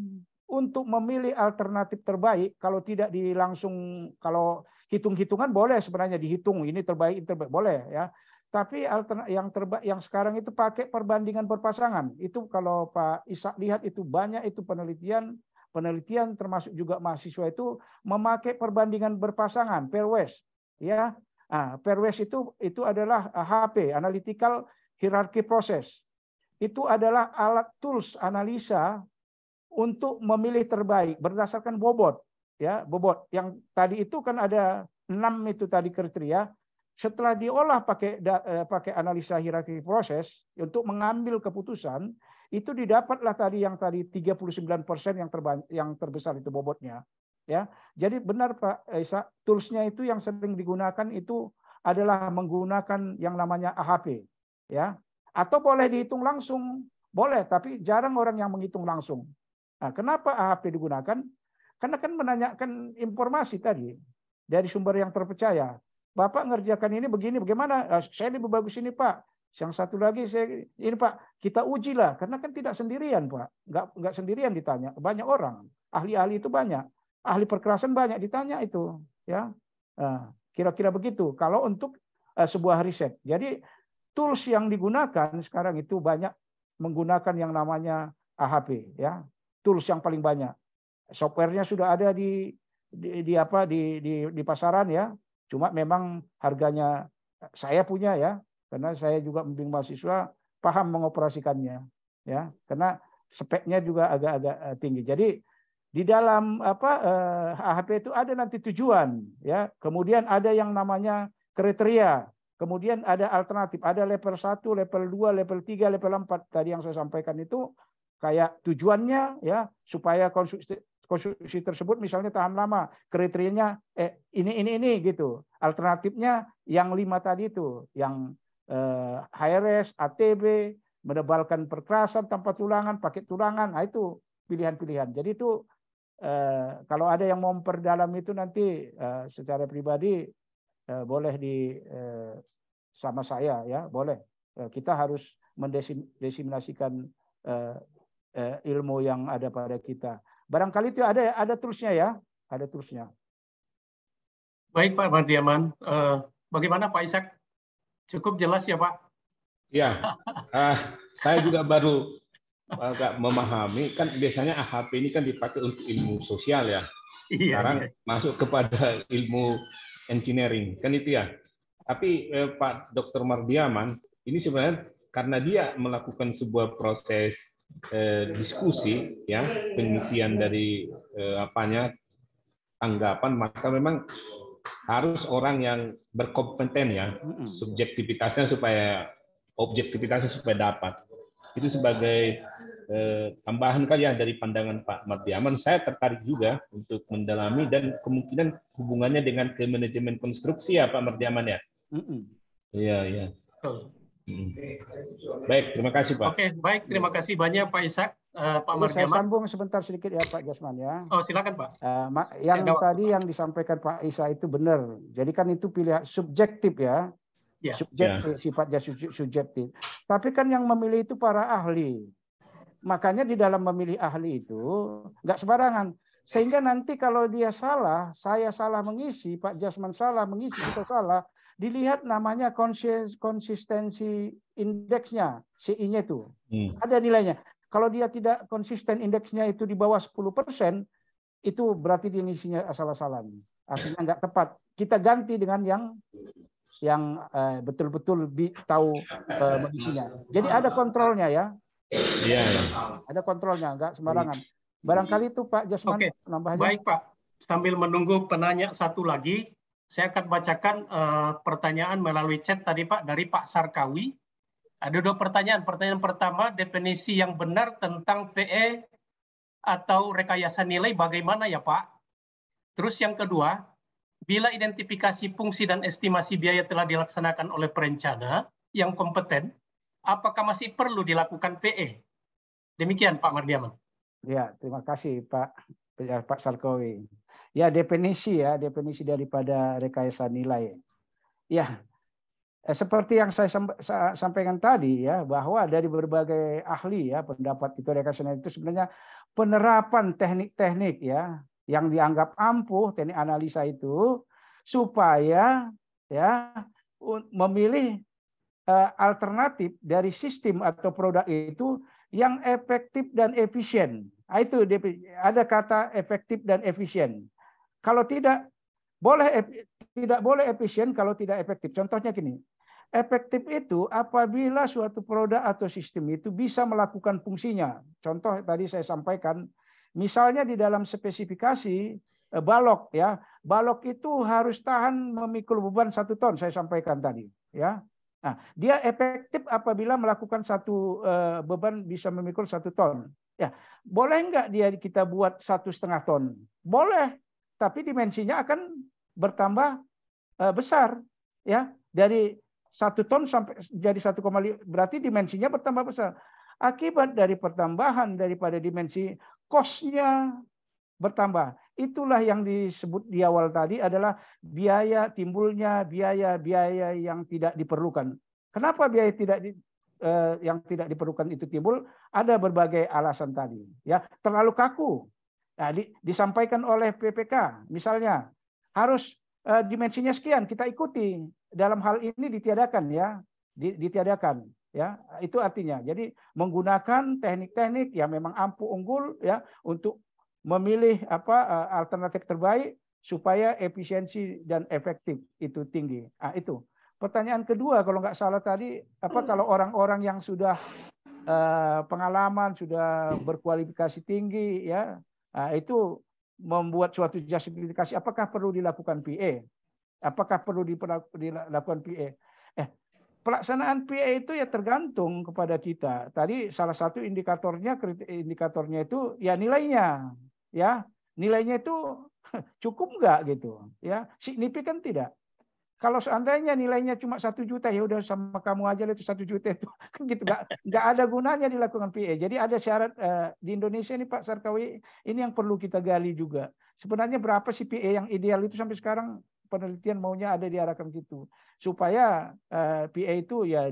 untuk memilih alternatif terbaik, kalau tidak kalau hitung-hitungan boleh sebenarnya dihitung ini terbaik boleh ya. Tapi yang terbaik yang sekarang itu pakai perbandingan berpasangan. Itu kalau Pak Ishak lihat itu banyak itu penelitian termasuk juga mahasiswa itu memakai perbandingan berpasangan, pairwise ya. Pairwise itu adalah HP, analytical hierarchy process. Itu adalah alat tools analisa untuk memilih terbaik berdasarkan bobot ya, bobot. Yang tadi itu kan ada 6 itu tadi kriteria. Setelah diolah pakai analisa hierarki proses untuk mengambil keputusan, itu didapatlah tadi 39% yang terbesar itu bobotnya. Ya, jadi benar Pak Isa, toolsnya itu yang sering digunakan itu adalah menggunakan yang namanya AHP, ya. Atau boleh dihitung langsung, boleh, tapi jarang orang yang menghitung langsung. Nah, kenapa AHP digunakan? Karena kan menanyakan informasi tadi dari sumber yang terpercaya. Bapak ngerjakan ini begini, bagaimana? Saya lebih bagus ini Pak. Yang satu lagi ini Pak, kita uji lah. Karena kan tidak sendirian Pak, nggak sendirian ditanya, banyak orang, ahli-ahli itu banyak, ahli perkerasan banyak ditanya itu, ya. Kira-kira begitu. Kalau untuk sebuah riset, jadi tools yang digunakan sekarang itu banyak menggunakan yang namanya AHP, ya. Tools yang paling banyak. Softwarenya sudah ada di pasaran ya. Cuma memang harganya saya punya ya, karena saya juga membimbing mahasiswa, paham mengoperasikannya ya, karena speknya juga agak-agak tinggi. Jadi di dalam AHP itu ada nanti tujuan ya, kemudian ada yang namanya kriteria, kemudian ada alternatif, ada level 1, level 2, level 3, level 4 tadi yang saya sampaikan itu kayak tujuannya ya supaya konstruksi tersebut misalnya tahan lama, kriterianya ini gitu. Alternatifnya yang 5 tadi itu, yang HRS, ATB, menebalkan perkerasan tanpa tulangan, pakai tulangan, nah itu pilihan-pilihan. Jadi itu kalau ada yang mau memperdalam itu nanti secara pribadi boleh sama saya ya, boleh. Kita harus mendesimasikan ilmu yang ada pada kita. Barangkali itu ada toolsnya ya, ada toolsnya. Baik Pak Mardiaman, bagaimana Pak Ishak? Cukup jelas ya Pak? Ya, saya juga baru agak memahami, kan biasanya AHP ini kan dipakai untuk ilmu sosial ya. Sekarang masuk kepada ilmu engineering, kan itu ya. Tapi Pak Dr. Mardiaman, ini sebenarnya karena dia melakukan sebuah proses diskusi ya, pengisian dari tanggapan, maka memang harus orang yang berkompeten ya, subjektivitasnya supaya objektivitasnya supaya dapat. Itu sebagai tambahan kali ya dari pandangan Pak Mardiaman. Saya tertarik juga untuk mendalami dan kemungkinan hubungannya dengan ke manajemen konstruksi ya Pak Mardiaman ya. Iya. Baik, terima kasih Pak. Oke, baik, terima kasih banyak Pak Ishak, Pak Mardiaman. Saya sambung sebentar sedikit ya Pak Jasman ya. Oh silakan Pak. Yang tadi yang disampaikan Pak Ishak itu benar. Jadi kan itu pilihan subjektif ya. Subjektif, sifatnya subjektif. Tapi kan yang memilih itu para ahli. Makanya di dalam memilih ahli itu nggak sembarangan. Sehingga nanti kalau dia salah, saya salah mengisi, Pak Jasman salah mengisi, kita salah, dilihat namanya konsistensi indeksnya, CI-nya itu. Ada nilainya. Kalau dia tidak konsisten indeksnya itu di bawah 10%, itu berarti dia ngisinya asal-asalan. Artinya nggak tepat. Kita ganti dengan yang betul-betul tahu mengisinya. Jadi ada kontrolnya ya. Iya. Ada kontrolnya, nggak sembarangan. Barangkali itu Pak Jasman nambahnya. Baik Pak, sambil menunggu penanya satu lagi, saya akan bacakan pertanyaan melalui chat tadi Pak dari Pak Sarkawi. Ada 2 pertanyaan. Pertanyaan pertama, definisi yang benar tentang VE atau rekayasa nilai bagaimana ya Pak? Terus yang kedua, bila identifikasi fungsi dan estimasi biaya telah dilaksanakan oleh perencana yang kompeten, apakah masih perlu dilakukan VE? Demikian Pak Mardiaman. Ya, terima kasih Pak Sarkawi. Ya, definisi daripada rekayasa nilai. Ya, seperti yang saya sampaikan tadi ya, bahwa dari berbagai ahli ya pendapat itu rekayasa nilai itu sebenarnya penerapan teknik-teknik ya yang dianggap ampuh, teknik analisa itu supaya ya memilih alternatif dari sistem atau produk itu yang efektif dan efisien. Itu ada kata efektif dan efisien. Kalau tidak boleh efisien kalau tidak efektif. Contohnya gini, efektif itu apabila suatu produk atau sistem itu bisa melakukan fungsinya. Contoh tadi saya sampaikan, misalnya di dalam spesifikasi balok ya, balok itu harus tahan memikul beban 1 ton. Saya sampaikan tadi ya. Nah, dia efektif apabila melakukan satu beban bisa memikul 1 ton. Ya, boleh nggak dia kita buat 1,5 ton? Boleh, tapi dimensinya akan bertambah besar, ya dari 1 ton sampai jadi 1,5, berarti dimensinya bertambah besar. Akibat dari pertambahan daripada dimensi, cost-nya bertambah. Itulah yang disebut di awal tadi adalah timbulnya biaya-biaya yang tidak diperlukan. Kenapa biaya yang tidak diperlukan itu timbul? Ada berbagai alasan tadi. Ya, terlalu kaku. Nah, disampaikan oleh PPK, misalnya harus dimensinya sekian, kita ikuti. Dalam hal ini ditiadakan ya, ditiadakan. Ya, itu artinya. Jadi menggunakan teknik-teknik yang memang ampuh unggul ya untuk memilih alternatif terbaik supaya efisiensi dan efektif itu tinggi. Nah, itu. Pertanyaan kedua kalau nggak salah tadi, kalau orang-orang yang sudah pengalaman, sudah berkualifikasi tinggi ya, itu membuat suatu justifikasi, apakah perlu dilakukan PA? Apakah perlu dilakukan PA? Pelaksanaan PA itu ya tergantung kepada kita. Tadi salah satu indikatornya itu ya nilainya. Ya, nilainya itu cukup nggak gitu, ya signifikan tidak. Kalau seandainya nilainya cuma 1 juta, ya udah sama kamu aja itu 1 juta itu gitu, nggak ada gunanya dilakukan PA. Jadi ada syarat di Indonesia ini Pak Sarkawi, ini yang perlu kita gali juga. Sebenarnya berapa sih PA yang ideal itu sampai sekarang penelitian maunya ada diarahkan gitu supaya PA itu ya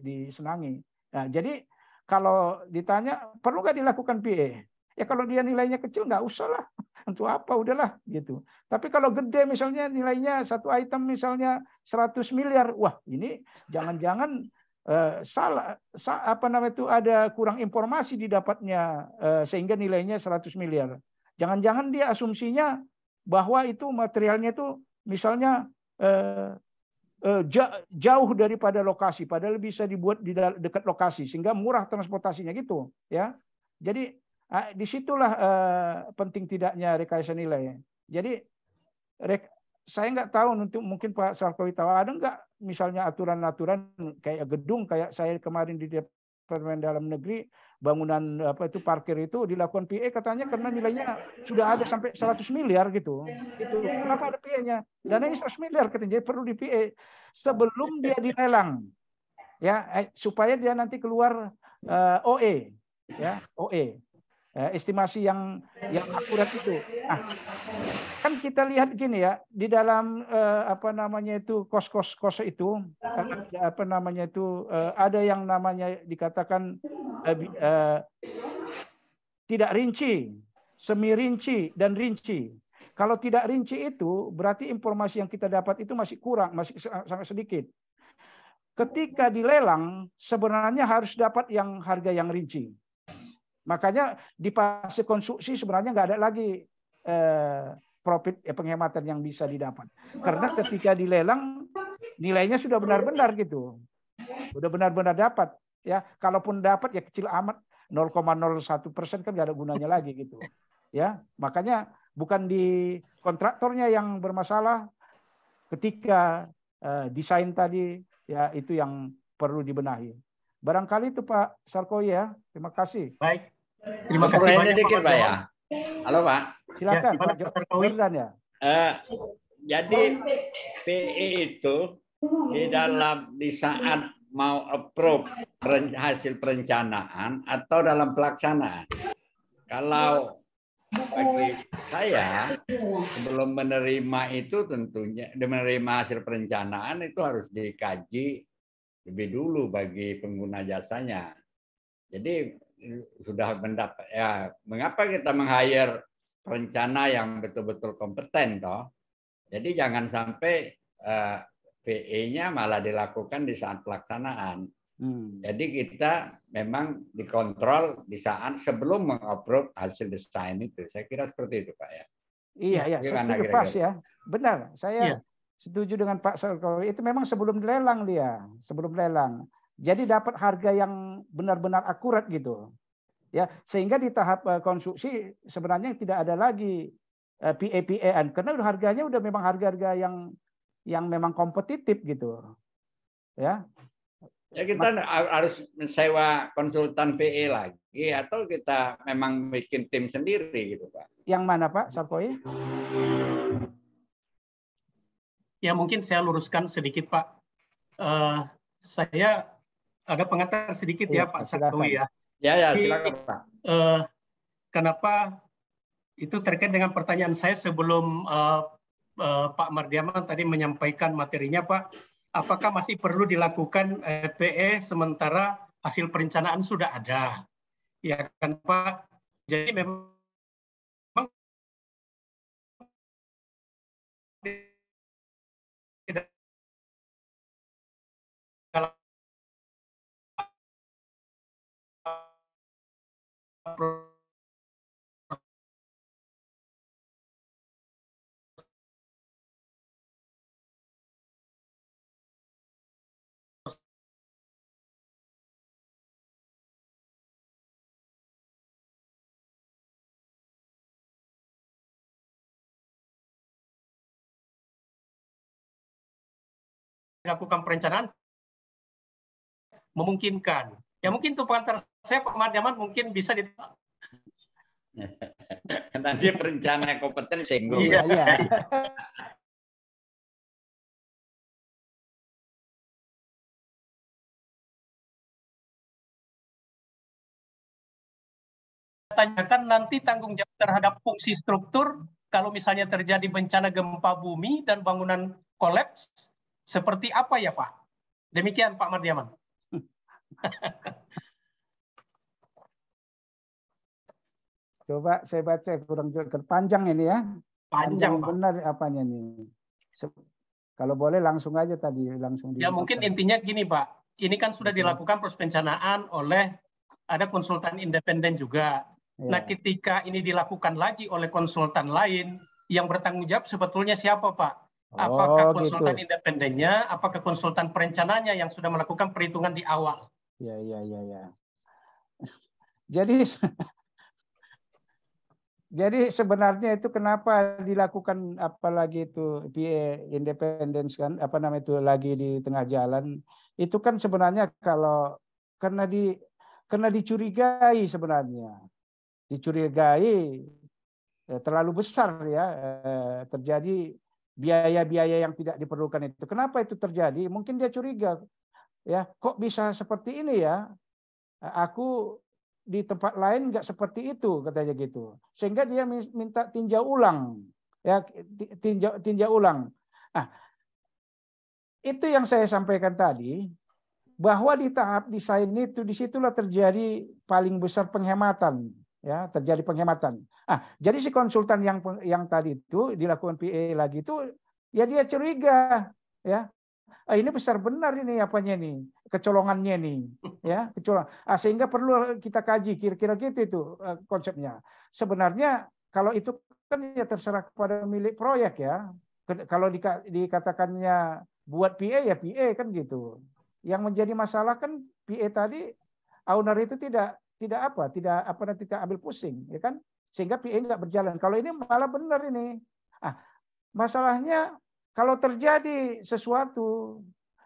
disenangi. Nah, jadi kalau ditanya perlu nggak dilakukan PA? Ya kalau dia nilainya kecil nggak usah lah, untuk apa, udahlah gitu. Tapi kalau gede misalnya nilainya satu item misalnya 100 miliar, wah ini jangan-jangan salah itu ada kurang informasi didapatnya sehingga nilainya 100 miliar. Jangan-jangan dia asumsinya bahwa itu materialnya itu misalnya jauh daripada lokasi, padahal bisa dibuat di dekat lokasi sehingga murah transportasinya gitu, ya. Jadi disitulah penting tidaknya rekayasa nilai. Jadi saya nggak tahu, untuk mungkin Pak Sarkawi tahu, ada nggak misalnya aturan-aturan kayak gedung, kayak saya kemarin di Departemen Dalam Negeri bangunan parkir itu dilakukan PA katanya karena nilainya sudah ada sampai 100 miliar gitu. Itu kenapa ada PA-nya? Dana ini 100 miliar katanya, jadi perlu di PA sebelum dia dilelang. Ya, supaya dia nanti keluar OE, ya, OE. Estimasi yang akurat itu. Nah, kan kita lihat gini ya, di dalam kos itu ada yang namanya dikatakan tidak rinci, semi rinci dan rinci. Kalau tidak rinci itu berarti informasi yang kita dapat itu masih kurang, masih sangat sedikit. Ketika dilelang sebenarnya harus dapat yang harga yang rinci. Makanya di fase konstruksi sebenarnya nggak ada lagi profit penghematan yang bisa didapat. Karena ketika dilelang nilainya sudah benar-benar gitu. Sudah benar-benar dapat. Ya, kalaupun dapat ya kecil amat, 0,01% kan nggak ada gunanya lagi gitu. Ya, makanya bukan di kontraktornya yang bermasalah, ketika desain tadi ya itu yang perlu dibenahi. Barangkali itu Pak Sarkawi ya. Terima kasih. Baik. Terima kasih banyak Pak ya. Halo Pak. Silakan ya, Pak Jordan ya. Jadi PE itu di saat mau approve hasil perencanaan atau dalam pelaksanaan. Kalau bagi saya sebelum menerima itu tentunya menerima hasil perencanaan itu harus dikaji lebih dulu bagi pengguna jasanya. Jadi sudah mendapat ya mengapa kita meng-hire perencana yang betul-betul kompeten toh. Jadi jangan sampai PE-nya malah dilakukan di saat pelaksanaan. Jadi kita memang dikontrol di saat sebelum mengupload hasil desain itu. Saya kira seperti itu, Pak ya. Iya, ya, saya setuju pas ya. Benar, saya setuju dengan Pak Sarkowi. Itu memang sebelum lelang dia, sebelum lelang. Jadi dapat harga yang benar-benar akurat gitu. Ya, sehingga di tahap konstruksi sebenarnya tidak ada lagi PA-PA-an karena harganya udah memang harga-harga yang memang kompetitif gitu. Ya. Ya kita harus mensewa konsultan PE lagi atau kita memang bikin tim sendiri gitu Pak. Yang mana Pak Sarkowi? Ya mungkin saya luruskan sedikit Pak. Saya ada pengantar sedikit ya Pak Sarkowi ya. Ya silakan Pak. Kenapa itu terkait dengan pertanyaan saya sebelum Pak Mardiaman tadi menyampaikan materinya Pak. Apakah masih perlu dilakukan PE sementara hasil perencanaan sudah ada? Ya kan Pak. Jadi memang dilakukan perencanaan memungkinkan. Ya mungkin untuk pengantar saya Pak Mardiaman mungkin bisa di nanti perencana yang kompeten singgung. Iya. Tanyakan nanti tanggung jawab terhadap fungsi struktur kalau misalnya terjadi bencana gempa bumi dan bangunan kolaps seperti apa ya Pak? Demikian Pak Mardiaman. Coba saya baca kurang panjang ini ya. Panjang Pak. Benar apanya nih. Kalau boleh langsung aja tadi langsung. Ya mungkin intinya gini Pak. Ini kan sudah dilakukan proses perencanaan oleh ada konsultan independen juga. Ya. Nah ketika ini dilakukan lagi oleh konsultan lain yang bertanggung jawab sebetulnya siapa Pak? Apakah konsultan independennya, apakah konsultan perencananya yang sudah melakukan perhitungan di awal? Ya. Jadi sebenarnya itu kenapa dilakukan apalagi itu PA independence kan itu lagi di tengah jalan itu kan sebenarnya kalau karena dicurigai sebenarnya terlalu besar ya terjadi biaya-biaya yang tidak diperlukan itu. Kenapa itu terjadi? Mungkin dia curiga, ya kok bisa seperti ini ya? Aku di tempat lain nggak seperti itu katanya gitu. Sehingga dia minta tinjau ulang, ya tinjau ulang. Itu yang saya sampaikan tadi bahwa di tahap desain itu disitulah terjadi paling besar penghematan, ya terjadi penghematan. Jadi si konsultan yang tadi itu dilakukan PA lagi itu ya dia curiga ya. Ini besar benar ini apanya nih kecolongannya nih ya sehingga perlu kita kaji kira-kira gitu itu konsepnya. Sebenarnya kalau itu kan ya terserah kepada pemilik proyek ya. Kalau dikatakannya buat PA ya PA kan gitu. Yang menjadi masalah kan PA tadi owner itu tidak ambil pusing ya kan. Sehingga PA nggak berjalan. Kalau ini malah benar ini. Masalahnya kalau terjadi sesuatu,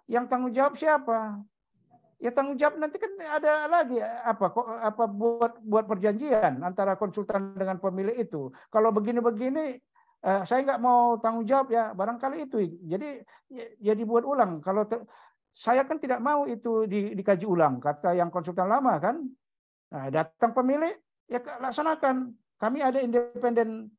yang tanggung jawab siapa? Ya tanggung jawab nanti kan ada lagi buat perjanjian antara konsultan dengan pemilik itu. Kalau begini-begini, saya nggak mau tanggung jawab ya barangkali itu. Jadi ya dibuat ulang. Kalau saya kan tidak mau itu dikaji ulang kata yang konsultan lama kan. Datang pemilik ya laksanakan. Kami ada independen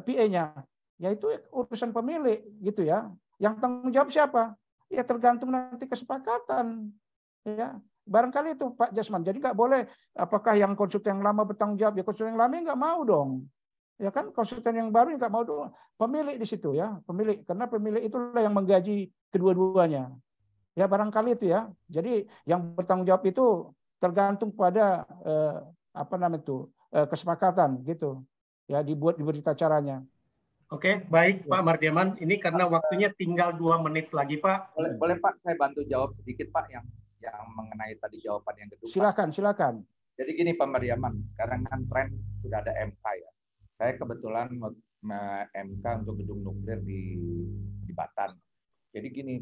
PA-nya, yaitu urusan pemilik gitu ya. Yang tanggung jawab siapa? Ya tergantung nanti kesepakatan. Ya, barangkali itu Pak Jasman. Jadi nggak boleh apakah yang konsultan yang lama bertanggung jawab, ya konsultan yang lama nggak mau dong. Ya kan, konsultan yang baru nggak mau dong. Pemilik di situ ya, pemilik, karena pemilik itulah yang menggaji kedua-duanya. Ya barangkali itu ya. Jadi yang bertanggung jawab itu tergantung pada apa namanya itu kesepakatan gitu. Ya dibuat diberi caranya. Oke, baik Pak Mardiaman. Ini karena waktunya tinggal 2 menit lagi Pak. Boleh Pak, saya bantu jawab sedikit Pak yang mengenai tadi jawaban yang kedua. Silakan. Jadi gini Pak Mardiaman, sekarang kan tren sudah ada MK ya. Saya kebetulan MK untuk gedung nuklir di Batan. Jadi gini,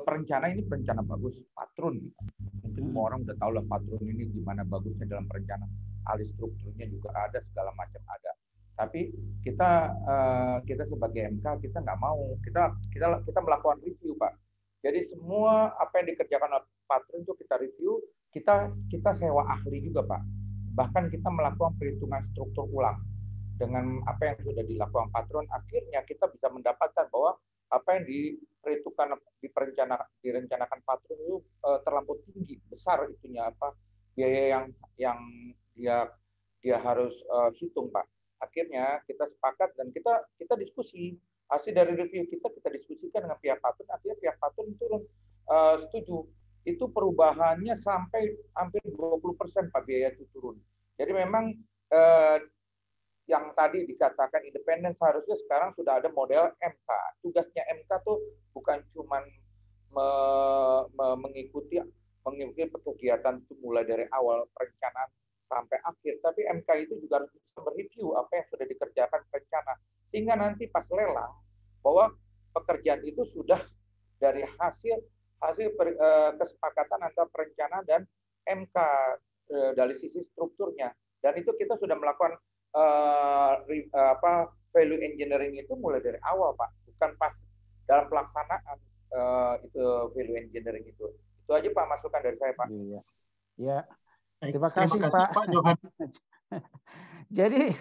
perencana ini perencana bagus, Patrun. Mungkin semua orang udah tahu lah Patrun ini gimana bagusnya dalam perencana. Alih strukturnya juga ada, segala macam ada. Tapi kita sebagai MK kita nggak mau, kita melakukan review Pak. Jadi semua apa yang dikerjakan oleh Patrun itu kita review, kita sewa ahli juga Pak. Bahkan kita melakukan perhitungan struktur ulang. Dengan apa yang sudah dilakukan Patrun, akhirnya kita bisa mendapatkan bahwa apa yang direncanakan Patrun itu terlampau tinggi, besar itunya apa biaya yang dia harus hitung Pak. Akhirnya kita sepakat dan kita diskusi. Hasil dari review kita diskusikan dengan pihak Patrun, akhirnya pihak Patrun turun setuju. Itu perubahannya sampai hampir 20% Pak biaya itu turun. Jadi memang yang tadi dikatakan independen seharusnya sekarang sudah ada model MK. Tugasnya MK tuh bukan cuma mengikuti kegiatan itu mulai dari awal perencanaan sampai akhir, tapi MK itu juga harus bisa mereview apa yang sudah dikerjakan perencana, sehingga nanti pas lelang bahwa pekerjaan itu sudah dari hasil kesepakatan antara perencana dan MK dari sisi strukturnya, dan itu kita sudah melakukan value engineering itu mulai dari awal Pak, bukan pas dalam pelaksanaan itu value engineering itu aja Pak masukan dari saya Pak. Iya. Ya. Terima kasih Pak Johan. Jadi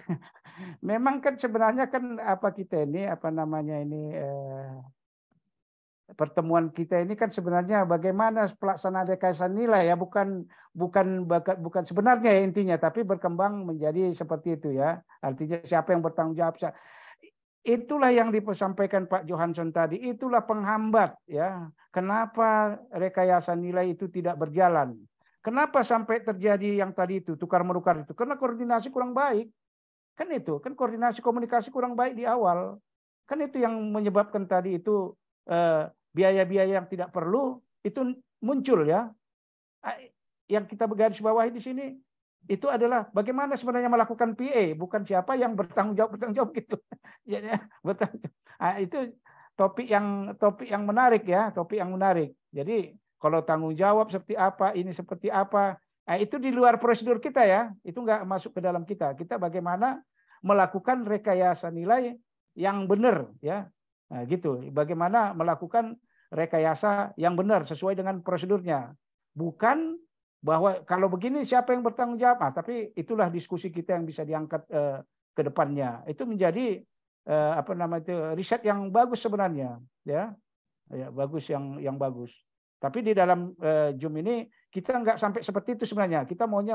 memang kan sebenarnya kan kita ini pertemuan kita ini kan sebenarnya bagaimana pelaksanaan rekayasa nilai ya, bukan sebenarnya ya intinya, tapi berkembang menjadi seperti itu ya. Artinya siapa yang bertanggung jawab. Itulah yang disampaikan Pak Johansson tadi, itulah penghambat ya. Kenapa rekayasa nilai itu tidak berjalan? Kenapa sampai terjadi yang tadi itu tukar-menukar itu? Karena koordinasi kurang baik. Kan itu, kan koordinasi komunikasi kurang baik di awal. Kan itu yang menyebabkan tadi itu biaya-biaya yang tidak perlu itu muncul ya. Yang kita garis bawahi di sini itu adalah bagaimana sebenarnya melakukan PA, bukan siapa yang bertanggung jawab gitu. Ya, itu topik yang menarik ya, topik yang menarik. Jadi kalau tanggung jawab seperti apa, ini seperti apa, itu di luar prosedur kita ya, itu nggak masuk ke dalam kita. Kita bagaimana melakukan rekayasa nilai yang benar ya, nah, gitu. Bagaimana melakukan rekayasa yang benar sesuai dengan prosedurnya, bukan bahwa kalau begini siapa yang bertanggung jawab. Tapi itulah diskusi kita yang bisa diangkat ke depannya. Itu menjadi riset yang bagus sebenarnya ya, bagus yang bagus. Tapi di dalam Zoom ini kita nggak sampai seperti itu sebenarnya. Kita maunya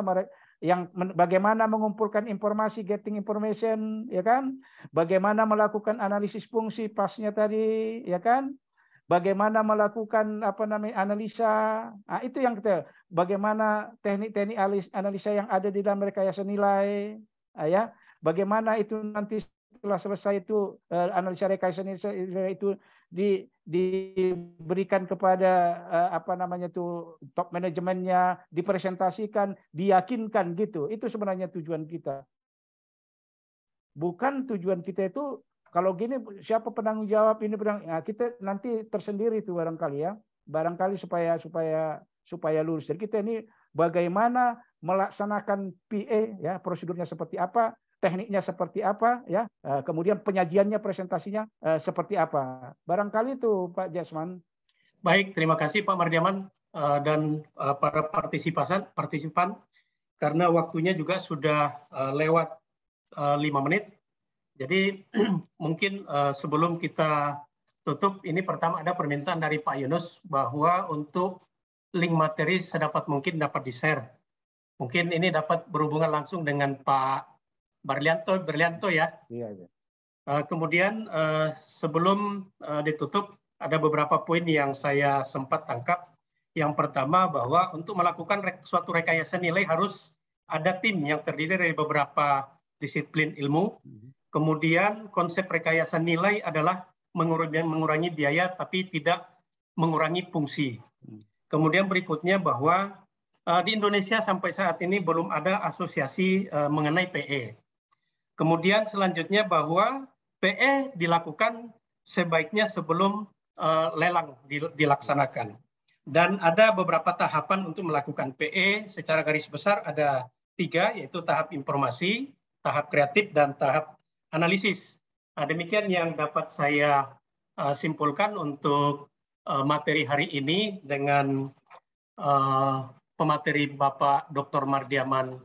yang bagaimana mengumpulkan informasi, getting information, ya kan? Bagaimana melakukan analisis fungsi pasnya tadi, ya kan? Bagaimana melakukan analisa. Nah, itu yang kita. Bagaimana teknik-teknik analisa yang ada di dalam rekayasa nilai, ya. Bagaimana itu nanti setelah selesai itu analisa rekayasa nilai itu diberikan kepada top manajemennya, dipresentasikan, diyakinkan gitu. Itu sebenarnya tujuan kita. Bukan tujuan kita itu kalau gini siapa penanggung jawab ini kita nanti tersendiri itu barangkali ya. Barangkali supaya lurus. Jadi kita ini bagaimana melaksanakan PA ya, prosedurnya seperti apa, tekniknya seperti apa ya, kemudian penyajiannya, presentasinya seperti apa. Barangkali itu Pak Jasman. Baik, terima kasih Pak Mardiaman dan para partisipan karena waktunya juga sudah lewat 5 menit. Jadi mungkin sebelum kita tutup, ini pertama ada permintaan dari Pak Yunus bahwa untuk link materi sedapat mungkin dapat di-share. Mungkin ini dapat berhubungan langsung dengan Pak Berlianto ya. Iya, iya. Kemudian sebelum ditutup, ada beberapa poin yang saya sempat tangkap. Yang pertama bahwa untuk melakukan suatu rekayasa nilai harus ada tim yang terdiri dari beberapa disiplin ilmu. Kemudian konsep rekayasa nilai adalah mengurangi biaya tapi tidak mengurangi fungsi. Kemudian berikutnya bahwa di Indonesia sampai saat ini belum ada asosiasi mengenai PE. Kemudian selanjutnya bahwa PE dilakukan sebaiknya sebelum lelang dilaksanakan. Dan ada beberapa tahapan untuk melakukan PE, secara garis besar ada 3, yaitu tahap informasi, tahap kreatif, dan tahap analisis. Nah, demikian yang dapat saya simpulkan untuk materi hari ini dengan pemateri Bapak Dr. Mardiaman,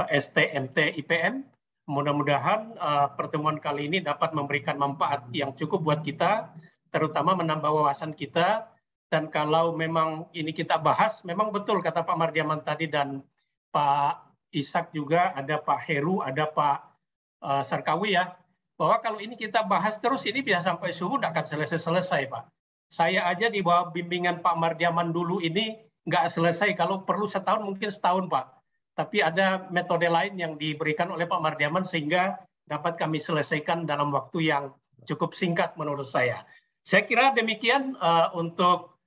STMT IPM. Mudah-mudahan pertemuan kali ini dapat memberikan manfaat yang cukup buat kita, terutama menambah wawasan kita. Dan kalau memang ini kita bahas, memang betul kata Pak Mardiaman tadi dan Pak Ishak juga, ada Pak Heru, ada Pak Sarkawi ya, bahwa kalau ini kita bahas terus ini bisa sampai subuh tidak akan selesai-selesai Pak. Saya aja di bawah bimbingan Pak Mardiaman dulu ini nggak selesai, kalau perlu setahun mungkin setahun Pak. Tapi ada metode lain yang diberikan oleh Pak Mardiaman sehingga dapat kami selesaikan dalam waktu yang cukup singkat menurut saya. Saya kira demikian untuk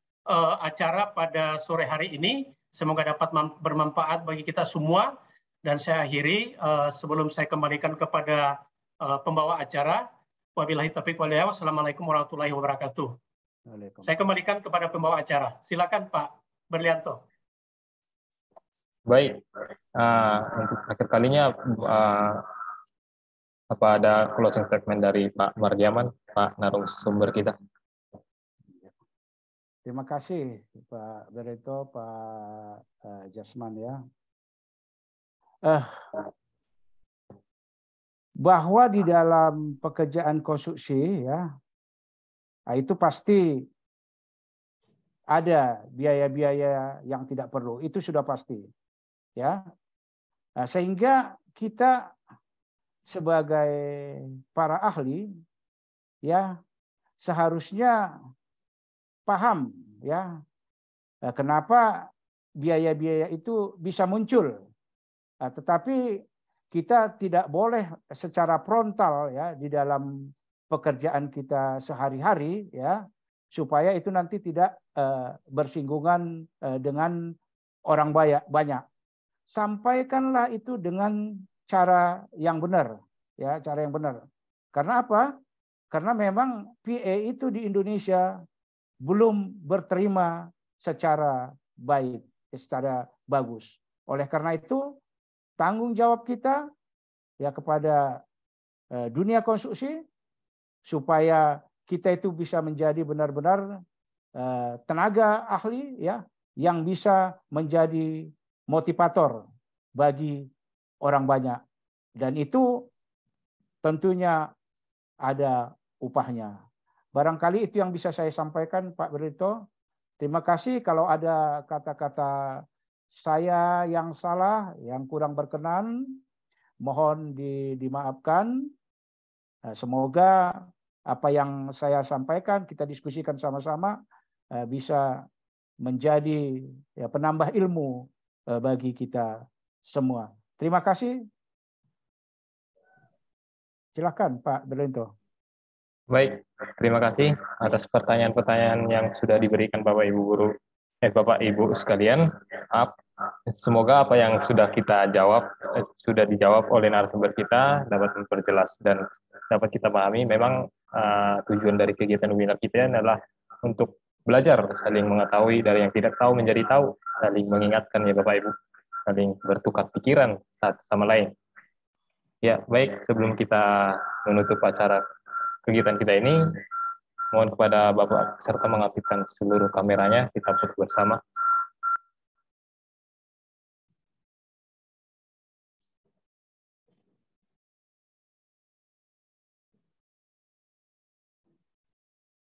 acara pada sore hari ini. Semoga dapat bermanfaat bagi kita semua. Dan saya akhiri sebelum saya kembalikan kepada pembawa acara. Wabillahi taufiq wal hidayah. Wassalamualaikum warahmatullahi wabarakatuh. Saya kembalikan kepada pembawa acara. Silakan Pak Berlianto. Baik, untuk akhir kalinya apa ada closing statement dari Pak Mardiaman, Pak narasumber kita? Terima kasih Pak Berlianto, Pak Jasman ya. Bahwa di dalam pekerjaan konstruksi ya, itu pasti ada biaya-biaya yang tidak perlu, itu sudah pasti ya. Sehingga kita sebagai para ahli ya seharusnya paham ya kenapa biaya-biaya itu bisa muncul. Tetapi kita tidak boleh secara frontal ya di dalam pekerjaan kita sehari-hari ya, supaya itu nanti tidak bersinggungan dengan orang banyak. Sampaikanlah itu dengan cara yang benar ya, cara yang benar. Karena apa? Karena memang PA itu di Indonesia belum berterima secara baik, secara bagus. Oleh karena itu tanggung jawab kita ya kepada dunia konstruksi supaya kita itu bisa menjadi benar-benar tenaga ahli ya yang bisa menjadi motivator bagi orang banyak, dan itu tentunya ada upahnya. Barangkali itu yang bisa saya sampaikan Pak Berlianto. Terima kasih kalau ada kata-kata saya yang salah, yang kurang berkenan, mohon dimaafkan. Semoga apa yang saya sampaikan kita diskusikan sama-sama bisa menjadi ya, penambah ilmu bagi kita semua. Terima kasih. Silakan Pak Berlianto. Baik, terima kasih atas pertanyaan-pertanyaan yang sudah diberikan Bapak Ibu guru, Bapak Ibu sekalian. Semoga apa yang sudah kita jawab sudah dijawab oleh narasumber kita dapat memperjelas dan dapat kita pahami. Memang tujuan dari kegiatan webinar kita adalah untuk belajar, saling mengetahui, dari yang tidak tahu menjadi tahu, saling mengingatkan ya Bapak Ibu, saling bertukar pikiran satu sama lain. Ya, baik, sebelum kita menutup acara kegiatan kita ini, mohon kepada Bapak serta mengaktifkan seluruh kameranya, kita foto bersama.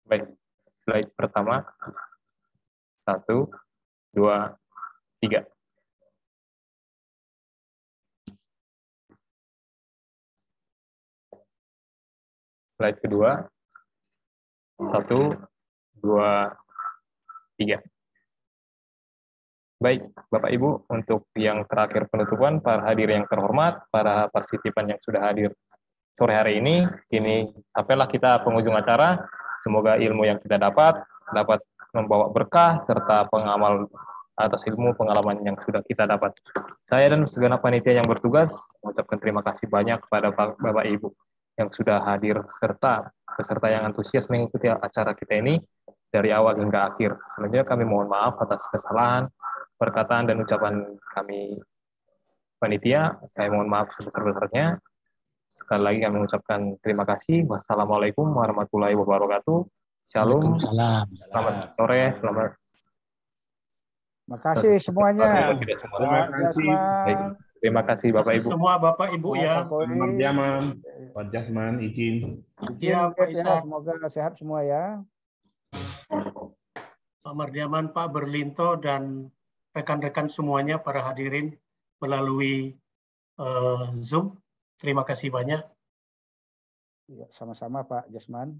Baik, slide pertama. 1, 2, 3. Slide kedua. 1, 2, 3. Baik, Bapak Ibu, untuk yang terakhir penutupan, para hadirin yang terhormat, para partisipan yang sudah hadir sore hari ini, kini sampailah kita penghujung acara. Semoga ilmu yang kita dapat membawa berkah serta pengamal atas ilmu pengalaman yang sudah kita dapat. Saya dan segenap panitia yang bertugas mengucapkan terima kasih banyak kepada Bapak Ibu yang sudah hadir serta peserta yang antusias mengikuti acara kita ini dari awal hingga akhir. Selanjutnya kami mohon maaf atas kesalahan, perkataan dan ucapan kami panitia. Kami mohon maaf sebesar-besarnya. Sekali lagi kami mengucapkan terima kasih. Wassalamualaikum warahmatullahi wabarakatuh. Shalom. Selamat sore. Selamat. Terima kasih semuanya. Terima kasih. Baik. Terima kasih Bapak Ibu. Semua Bapak Ibu ya. Pak Jaman, Pak Jasman, izin. Ya, Pak Ishak. Semoga sehat semua ya. Pak Mardiaman, Pak Berlinto, dan rekan-rekan semuanya para hadirin melalui Zoom. Terima kasih banyak. Sama-sama Pak Jasman.